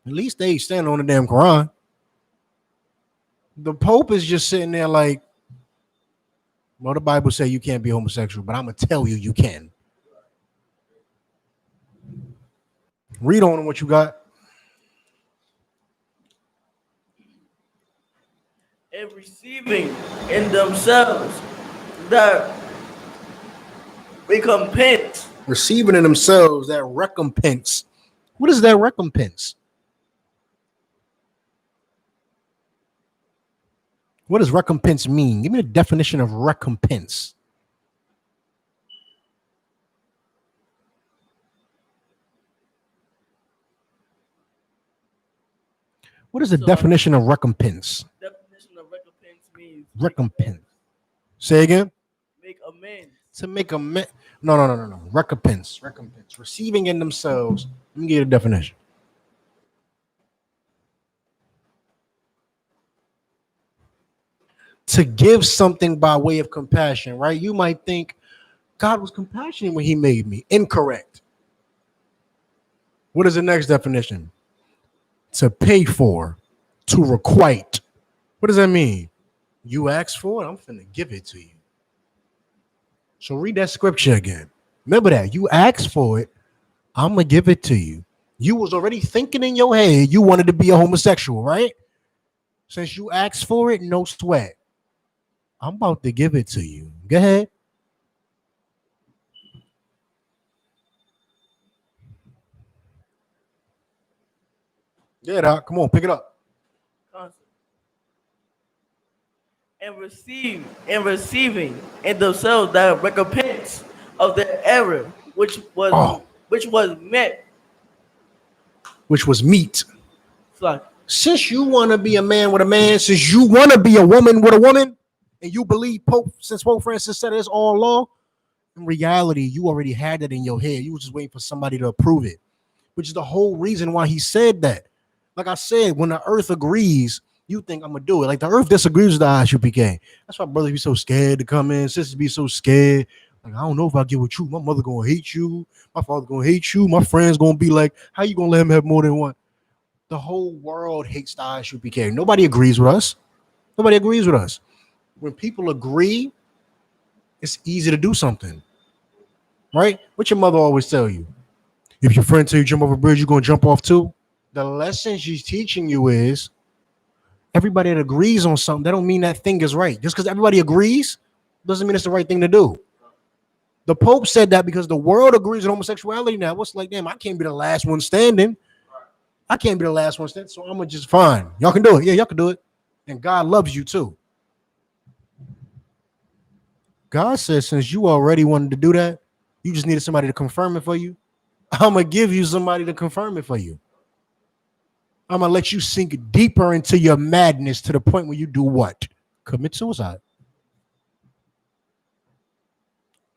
at least they stand on the damn Quran. The Pope is just sitting there like, well, the Bible say you can't be homosexual, but I'm going to tell you you can. Read on what you got. And receiving in themselves that recompense. Receiving in themselves that recompense. What is that recompense? What does recompense mean? Give me the definition of recompense. What is the So, definition of recompense? definition of recompense means Recompense. Say again. make amends. To make a no. Recompense. Recompense. Receiving in themselves. Let me give you the definition. To give something by way of compassion, right? You might think God was compassionate when he made me. Incorrect. What is the next definition? To pay for, to requite. What does that mean? You ask for it, I'm finna give it to you. So read that scripture again. Remember that. You asked for it, I'm gonna give it to you. You was already thinking in your head you wanted to be a homosexual, right? Since you asked for it, no sweat. I'm about to give it to you. Go ahead. Yeah, Doc, come on, pick it up. Constant. And receiving in themselves that recompense of their error, Oh, which was met. which was meat. Fuck. Since you want to be a man with a man, since you want to be a woman with a woman, and you believe since Pope Francis said it's all law, in reality, you already had that in your head. You were just waiting for somebody to approve it, which is the whole reason why he said that. Like I said, when the earth agrees, you think I'm gonna do it. Like the earth disagrees with the I.S.U.P.K. That's why brothers be so scared to come in, sisters be so scared. Like, I don't know if I get with you. My mother gonna hate you, my father gonna hate you, my friends gonna be like, how you gonna let him have more than one? The whole world hates the I.S.U.P.K. Nobody agrees with us. Nobody agrees with us. When people agree, it's easy to do something, right? What your mother always tell you? If your friend tell you jump off a bridge, you're gonna jump off too. The lesson she's teaching you is everybody that agrees on something, that don't mean that thing is right. Just because everybody agrees doesn't mean it's the right thing to do. The Pope said that because the world agrees with homosexuality now. What's like, damn, I can't be the last one standing. I can't be the last one standing, so I'm gonna just fine. Y'all can do it. Yeah, y'all can do it. And God loves you too. God says, since you already wanted to do that, you just needed somebody to confirm it for you. I'm gonna give you somebody to confirm it for you. I'm gonna let you sink deeper into your madness to the point where you do what? Commit suicide.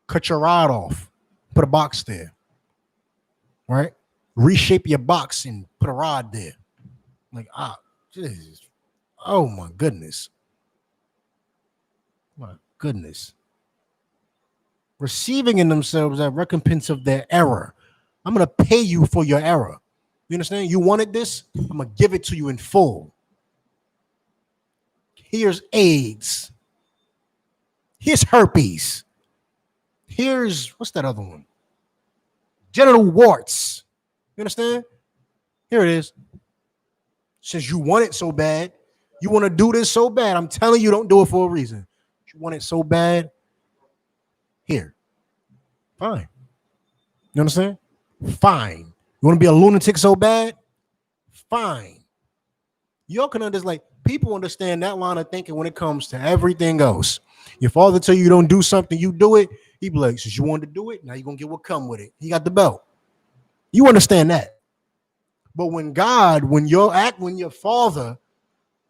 Cut your rod off. Put a box there. Right? Reshape your box and put a rod there. Like, Jesus. Oh my goodness. My goodness. Receiving in themselves that recompense of their error. I'm gonna pay you for your error. You understand? You wanted this, I'm gonna give it to you in full. Here's AIDS. Here's herpes. Here's what's that other one? Genital warts. You understand? Here it is. Since you want it so bad, you want to do this so bad. I'm telling you, don't do it for a reason. You want it so bad. Here. Fine. You understand? Fine. You want to be a lunatic so bad? Fine. Y'all can understand, like, people understand that line of thinking when it comes to everything else. Your father tell you don't do something, you do it. He be like, since you wanted to do it, now you're gonna get what come with it. He got the belt. You understand that. But when your father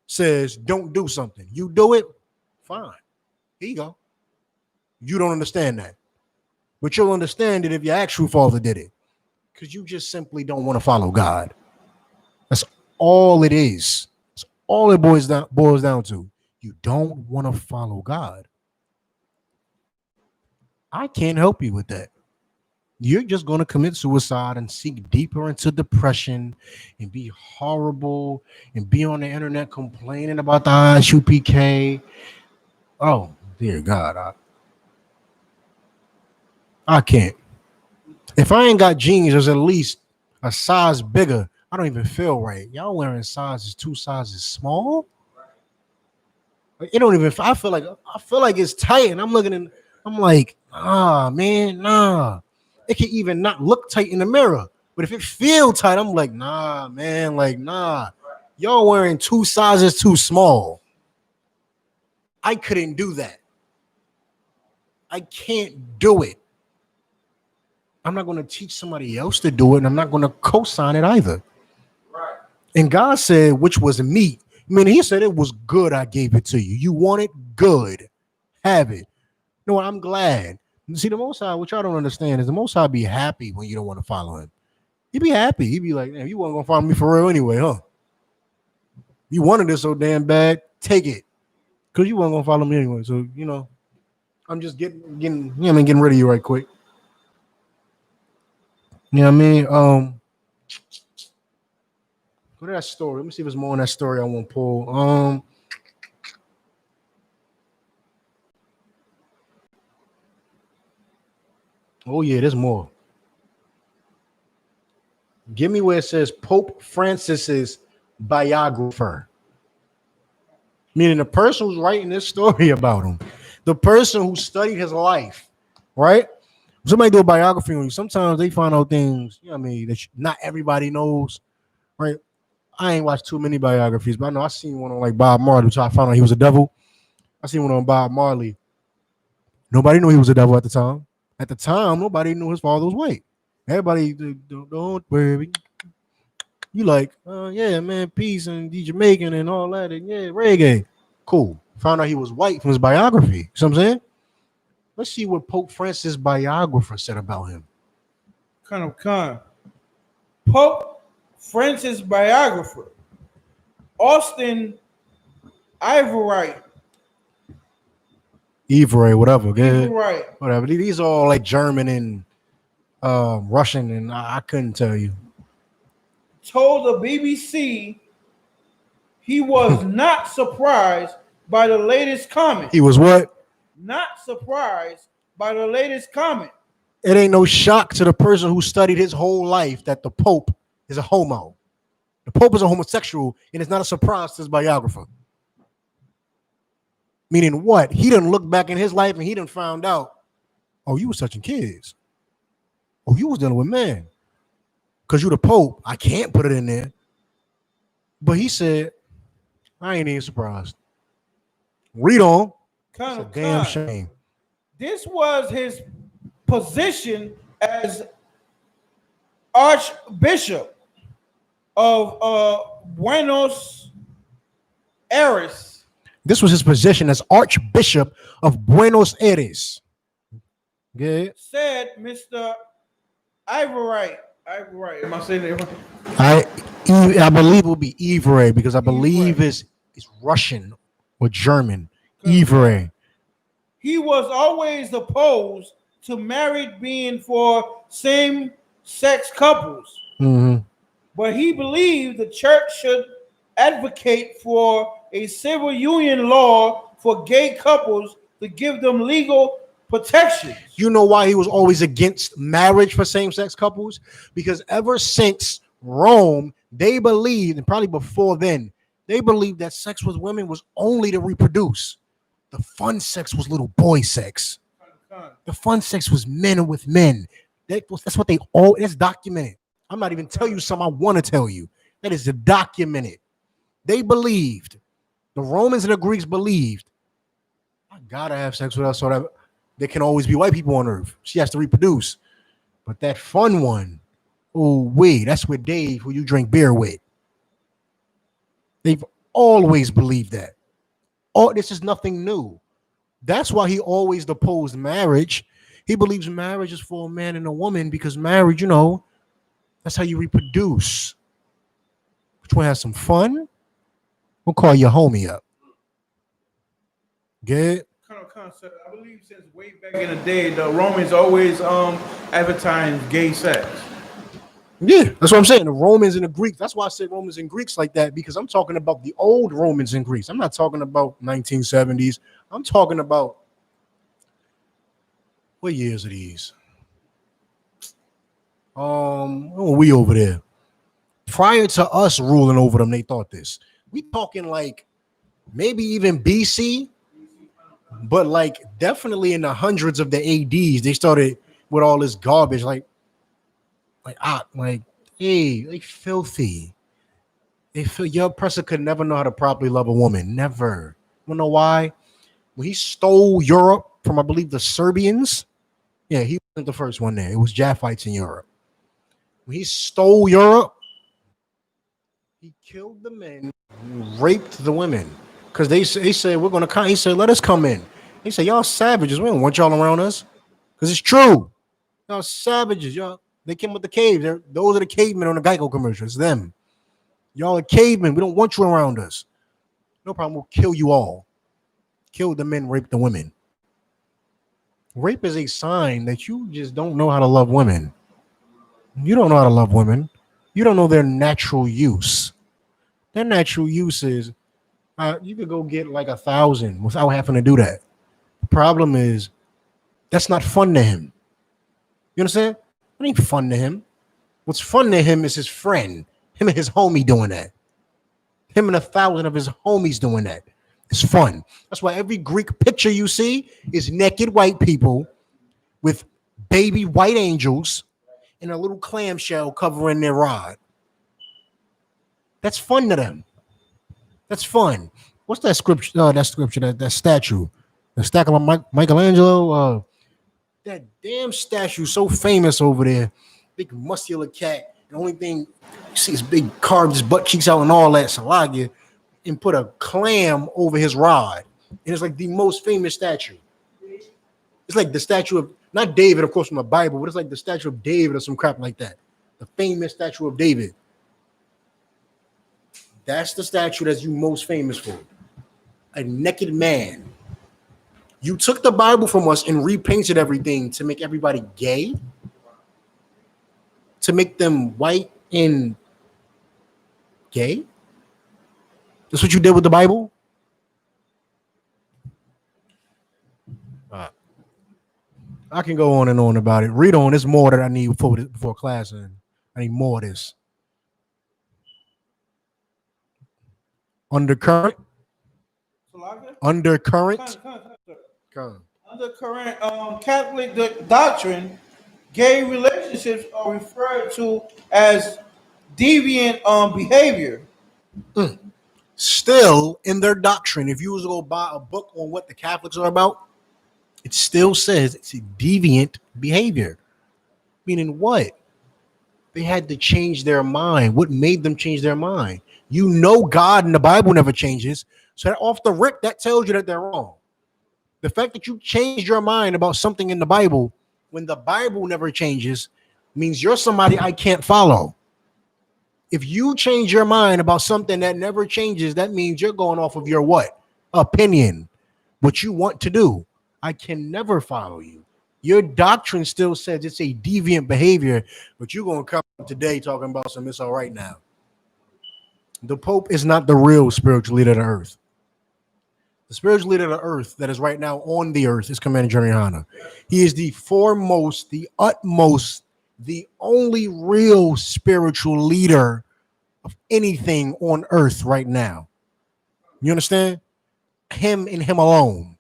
says don't do something, you do it, fine. Here you go. You don't understand that. But you'll understand it if your actual father did it. Because you just simply don't want to follow God. That's all it is. That's all it boils down to. You don't want to follow God. I can't help you with that. You're just going to commit suicide and sink deeper into depression and be horrible and be on the internet complaining about the I.S.U.P.K. Oh, dear God. I can't. If I ain't got jeans, there's at least a size bigger. I don't even feel right. Y'all wearing sizes 2 sizes small? It don't even. I feel like it's tight, and I'm looking and I'm like, man, nah. It can even not look tight in the mirror, but if it feel tight, I'm like, nah, man, like nah. Y'all wearing 2 sizes too small. I couldn't do that. I can't do it. I'm not going to teach somebody else to do it, and I'm not going to co-sign it either. Right. And God said, which was meat. I mean, he said it was good. I gave it to you. You want it? Good. Have it. You know what? I'm glad. See, the Most High, which I don't understand, is the Most High be happy when you don't want to follow him. He'd be happy. He'd be like, "Man, you weren't going to follow me for real anyway, huh? You wanted it so damn bad. Take it. Because you weren't going to follow me anyway. So, you know, I'm just getting getting rid of you right quick. You know what I mean? Go to that story. Let me see if there's more in that story I want to pull. Oh yeah, there's more. Give me where it says Pope Francis's biographer. Meaning the person who's writing this story about him. The person who studied his life, right? Somebody do a biography on you. Sometimes they find out things, you know what I mean, that not everybody knows, right? I ain't watched too many biographies, but I know I seen one on like Bob Marley, which I found out he was a devil. I seen one on Bob Marley. Nobody knew he was a devil at the time. At the time, nobody knew his father was white. Everybody, don't worry. You like, yeah, man, peace and the Jamaican and all that, and yeah, reggae. Cool. Found out he was white from his biography. You know what I'm saying? Let's see what Pope Francis' biographer said about him. Pope Francis biographer, Austin Ivorite. Ivray, whatever. Okay? Right. Whatever. These are all like German and Russian, and I couldn't tell you. Told the BBC he was not surprised by the latest comment. He was what? Not surprised by the latest comment. It ain't no shock to the person who studied his whole life that the Pope is a homo. The Pope is a homosexual, and it's not a surprise to his biographer. Meaning what? He didn't look back in his life and he didn't found out, oh, you was touching kids. Oh, you was dealing with men. Because you the Pope. I can't put it in there. But he said, I ain't even surprised. Read on. Kind It's of a damn shame. This was his position as Archbishop of Buenos Aires. This was his position as Archbishop of Buenos Aires. Good. Said Mr. Ivorite. Am I saying it? I believe it will be Ivray because I believe it's Russian or German. Ivray. He was always opposed to married being for same-sex couples. Mm-hmm. But he believed the church should advocate for a civil union law for gay couples to give them legal protection. You know why he was always against marriage for same-sex couples? Because ever since Rome, they believed, and probably before then, they believed that sex with women was only to reproduce. The fun sex was little boy sex. The fun sex was men with men. That's what they all, it's documented. I'm not even telling you something I want to tell you. That is documented. They believed, the Romans and the Greeks believed, I gotta have sex with her so that there can always be white people on earth. She has to reproduce. But that fun one, oh wait, that's with Dave, who you drink beer with. They've always believed that. Oh, this is nothing new. That's why he always opposed marriage. He believes marriage is for a man and a woman because marriage, you know, that's how you reproduce. Which one has some fun? We'll call your homie up. Good. Concept. I believe since way back in the day, the Romans always advertised gay sex. Yeah, that's what I'm saying. The Romans and the Greeks. That's why I said Romans and Greeks like that, because I'm talking about the old Romans and Greeks. I'm not talking about 1970s. I'm talking about what years are these? We over there. Prior to us ruling over them, they thought this. We talking like maybe even BC, but like definitely in the hundreds of the ADs, they started with all this garbage, like, hey, they filthy. They feel your oppressor could never know how to properly love a woman. Never. You know why? When he stole Europe from, I believe, the Serbians. Yeah, he wasn't the first one there. It was Japhites in Europe. When he stole Europe, he killed the men, raped the women. Because they said, we're going to come. He said, let us come in. He said, y'all savages. We don't want y'all around us. Because it's true. Y'all savages. Y'all, they came with the caves. Those are the cavemen on the Geico commercial. It's them. Y'all are cavemen. We don't want you around us. No problem. We'll kill you all. Kill the men, rape the women. Rape is a sign that you just don't know how to love women. You don't know how to love women. You don't know their natural use. Their natural use is you could go get like 1,000 without having to do that. The problem is that's not fun to him. You understand? It ain't fun to him. What's fun to him is his friend, him and his homie doing that. Him and 1,000 of his homies doing that. It's fun. That's why every Greek picture you see is naked white people with baby white angels and a little clamshell covering their rod. That's fun to them. That's fun. What's that scripture? That statue. The statue of Michelangelo. That damn statue so famous over there. Big muscular cat. The only thing you see is big carved his butt cheeks out and all that salaga, and put a clam over his rod. And it's like the most famous statue. It's like the statue of, not David, of course, from the Bible, but it's like the statue of David or some crap like that. The famous statue of David. That's the statue that's you most famous for. A naked man. You took the Bible from us and repainted everything to make everybody gay, to make them white and gay. That's what you did with the Bible? I can go on and on about it. Read on. There's more that I need before class, and I need more of this. Undercurrent. Undercurrent. Undercurrent Catholic doctrine, gay relationships are referred to as deviant behavior. Still in their doctrine, if you was to go buy a book on what the Catholics are about, it still says it's a deviant behavior. Meaning what? They had to change their mind. What made them change their mind? You know God in the Bible never changes. So that off the rip, that tells you that they're wrong. The fact that you changed your mind about something in the Bible when the Bible never changes means you're somebody I can't follow. If you change your mind about something that never changes, that means you're going off of your what? Opinion. What you want to do. I can never follow you. Your doctrine still says it's a deviant behavior, but you're going to come today talking about some it's all right now. The Pope is not the real spiritual leader of the earth. The spiritual leader of the earth that is right now on the earth is Commander General YAHANNA. He is the foremost, the utmost, the only real spiritual leader of anything on earth right now. You understand? Him and him alone.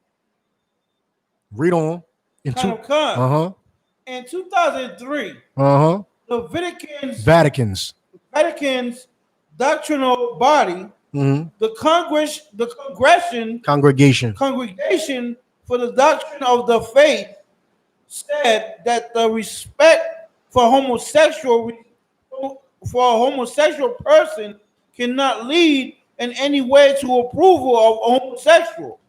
Read on. In 2003, the Vatican's doctrinal body, the Congregation for the Doctrine of the Faith, said that the respect for a homosexual person cannot lead in any way to approval of homosexual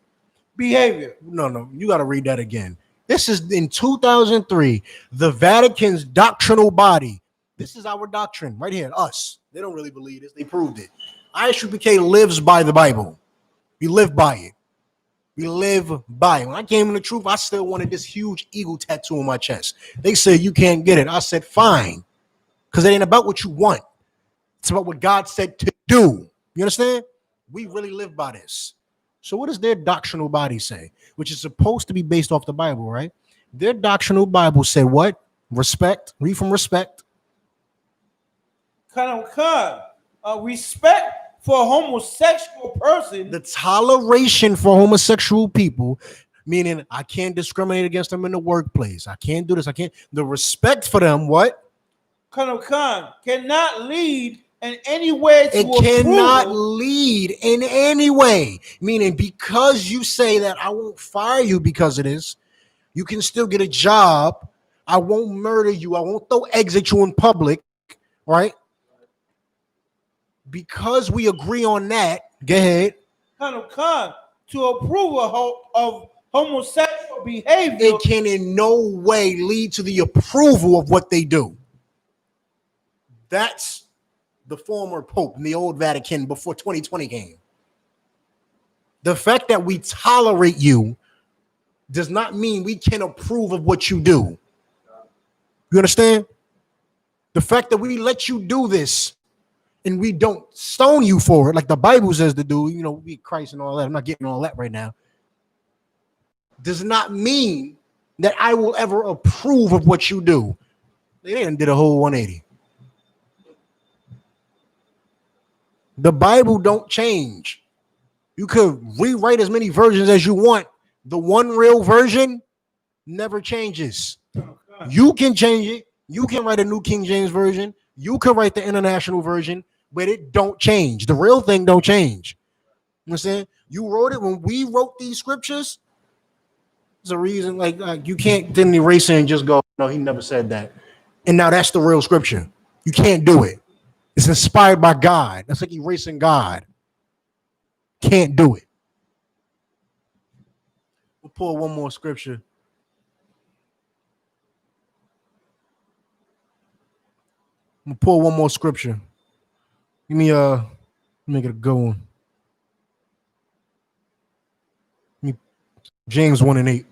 behavior. No, you got to read that again. This is in 2003, the Vatican's doctrinal body. This is our doctrine right here, us. They don't really believe this. They proved it. I.S.U.P.K. lives by the Bible. We live by it. We live by it. When I came in the truth, I still wanted this huge eagle tattoo on my chest. They said, you can't get it. I said, fine. Because it ain't about what you want. It's about what God said to do. You understand? We really live by this. So what does their doctrinal body say? Which is supposed to be based off the Bible, right? Their doctrinal Bible said what? Respect. Read from respect. Respect for a homosexual person. The toleration for homosexual people, meaning I can't discriminate against them in the workplace. I can't do this. I can't. The respect for them, what? Cannot lead in any way to It cannot approval. lead in any way. Meaning, because you say that I won't fire you because of this, you can still get a job. I won't murder you. I won't throw eggs at you in public, right? Because we agree on that, go ahead. Kind of to approve of homosexual behavior. It can in no way lead to the approval of what they do. That's the former Pope in the old Vatican before 2020 came. The fact that we tolerate you does not mean we can approve of what you do. You understand? The fact that we let you do this and we don't stone you for it, like the Bible says to do, you know, be Christ and all that. I'm not getting all that right now. Does not mean that I will ever approve of what you do. They didn't did a whole 180. The Bible don't change. You could rewrite as many versions as you want. The one real version never changes. You can change it. You can write a new King James version. You can write the international version, but it don't change. The real thing don't change. You know what I'm saying? You wrote it when we wrote these scriptures. There's a reason, like you can't then erase it and just go, no, he never said that. And now that's the real scripture. You can't do it. It's inspired by God. That's like erasing God. Can't do it. We'll pull one more scripture. I'm gonna pull one more scripture. Give me make it a good one. James 1:8.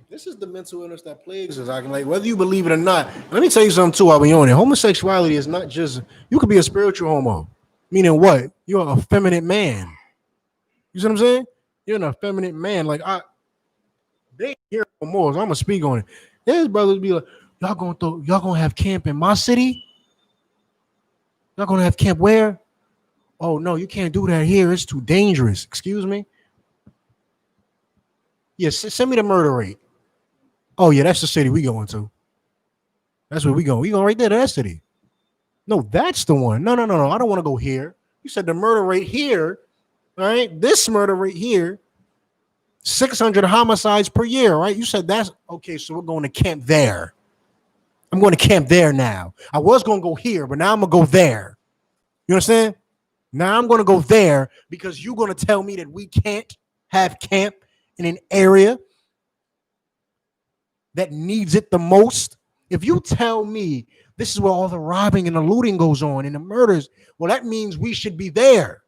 This is the mental illness that plagues us. I can, like, whether you believe it or not. Let me tell you something too. I'll be on it. Homosexuality is not just, you could be a spiritual homo. Meaning what? You're an effeminate man. You see what I'm saying? You're an effeminate man. Like they hear more. So I'm gonna speak on it. There's brothers be like, y'all gonna have camp in my city? Y'all gonna have camp where? Oh no, you can't do that here. It's too dangerous. Excuse me. Yes, send me the murder rate. Oh yeah, that's the city we going to. That's where we going. We going right there to that city. No, that's the one. No. I don't want to go here. You said the murder rate here. All right, this murder rate here, 600 homicides per year. Right? You said that's okay. So we're going to camp there. I'm going to camp there now. I was going to go here, but now I'm gonna go there. You understand? Now I'm going to go there because you're going to tell me that we can't have camp in an area that needs it the most. If you tell me this is where all the robbing and the looting goes on and the murders, well, that means we should be there.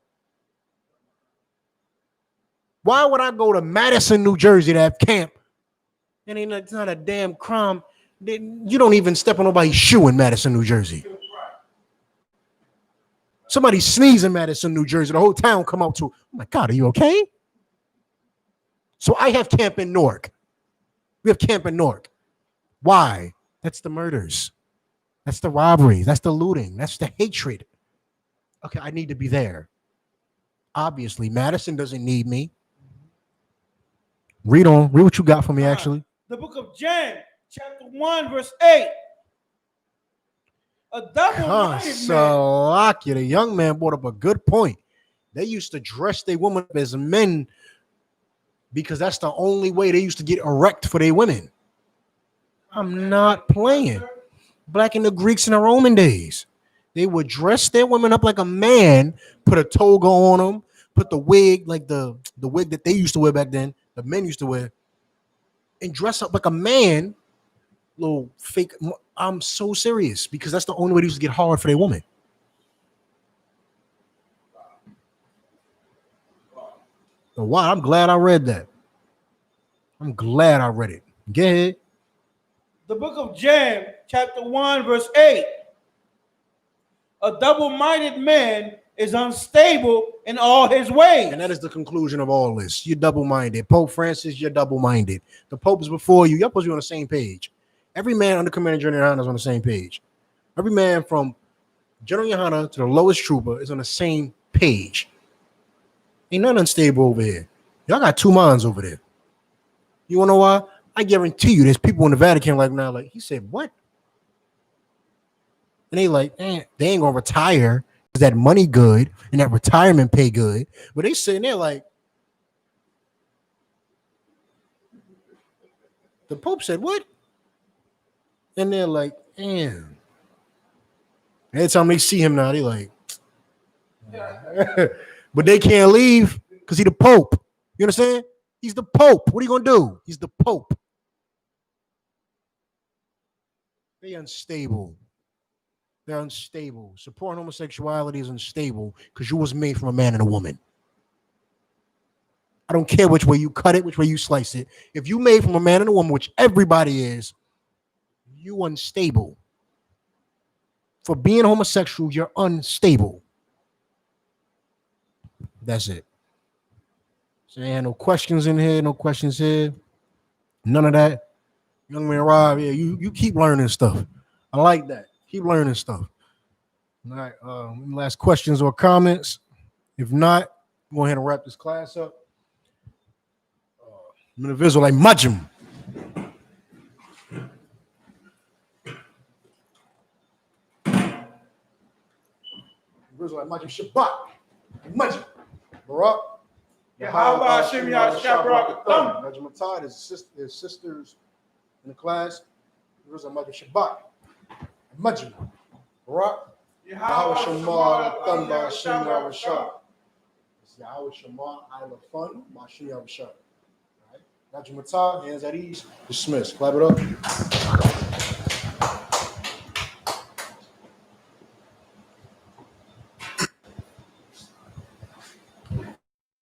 Why would I go to Madison, New Jersey to have camp? And it's not a damn crime. You don't even step on nobody's shoe in Madison, New Jersey. Somebody sneeze in Madison, New Jersey, the whole town come out to, oh my God, are you okay? So I have camp in Newark. We have camp in Newark. Why? That's the murders. That's the robberies. That's the looting. That's the hatred. Okay, I need to be there. Obviously, Madison doesn't need me. Read on. Read what you got for me, actually. The book of James, chapter 1, verse 8. A double-minded man. The young man brought up a good point. They used to dress their women up as men because that's the only way they used to get erect for their women. I'm not playing. Black and the Greeks in the Roman days, they would dress their women up like a man, put a toga on them, put the wig, like the wig that they used to wear back then, the men used to wear, and dress up like a man, little fake. I'm so serious because that's the only way they used to get hard for their woman. Wow, I'm glad I read that. I'm glad I read it. Go ahead. The book of James, chapter 1, verse 8. A double-minded man is unstable in all his ways. And that is the conclusion of all this. You're double-minded. Pope Francis, you're double-minded. The Pope is before you. You're supposed to be on the same page. Every man under Commander General Yohanna is on the same page. Every man from General Yohanna to the lowest trooper is on the same page. Ain't nothing unstable over here. Y'all got two minds over there. You wanna know why? I guarantee you, there's people in the Vatican like now, like he said, what? And they like, they ain't gonna retire because that money good and that retirement pay good. But they sitting there like, the Pope said, what? And they're like, damn. Every time they see him now, they like, but they can't leave because he the Pope. You understand? He's the Pope. What are you gonna do? He's the Pope. They unstable. They're unstable. Supporting homosexuality is unstable because you was made from a man and a woman. I don't care which way you cut it, which way you slice it. If you made from a man and a woman, which everybody is, you unstable. For being homosexual, you're unstable. That's it. So ain't no questions in here, no questions here. None of that. Young man Rob, yeah, you keep learning stuff. I like that. Keep learning stuff. All right. Any last questions or comments? If not, go ahead and wrap this class up. I'm in the visual like Majim. Visual like Majim Shabbat. Majim. Barak. Yahweh Hashem Yahshua Barak Thumb. Najim Atad is sisters in the class. Visual like Majim Shabbat. Majim. Barak. Yahweh Shema Thumb Ba'Shem Yahweh. Yahweh Shema I Fun Ba'Shem Yahweh. Najim Atad, hands at ease. Dismissed. Clap it up.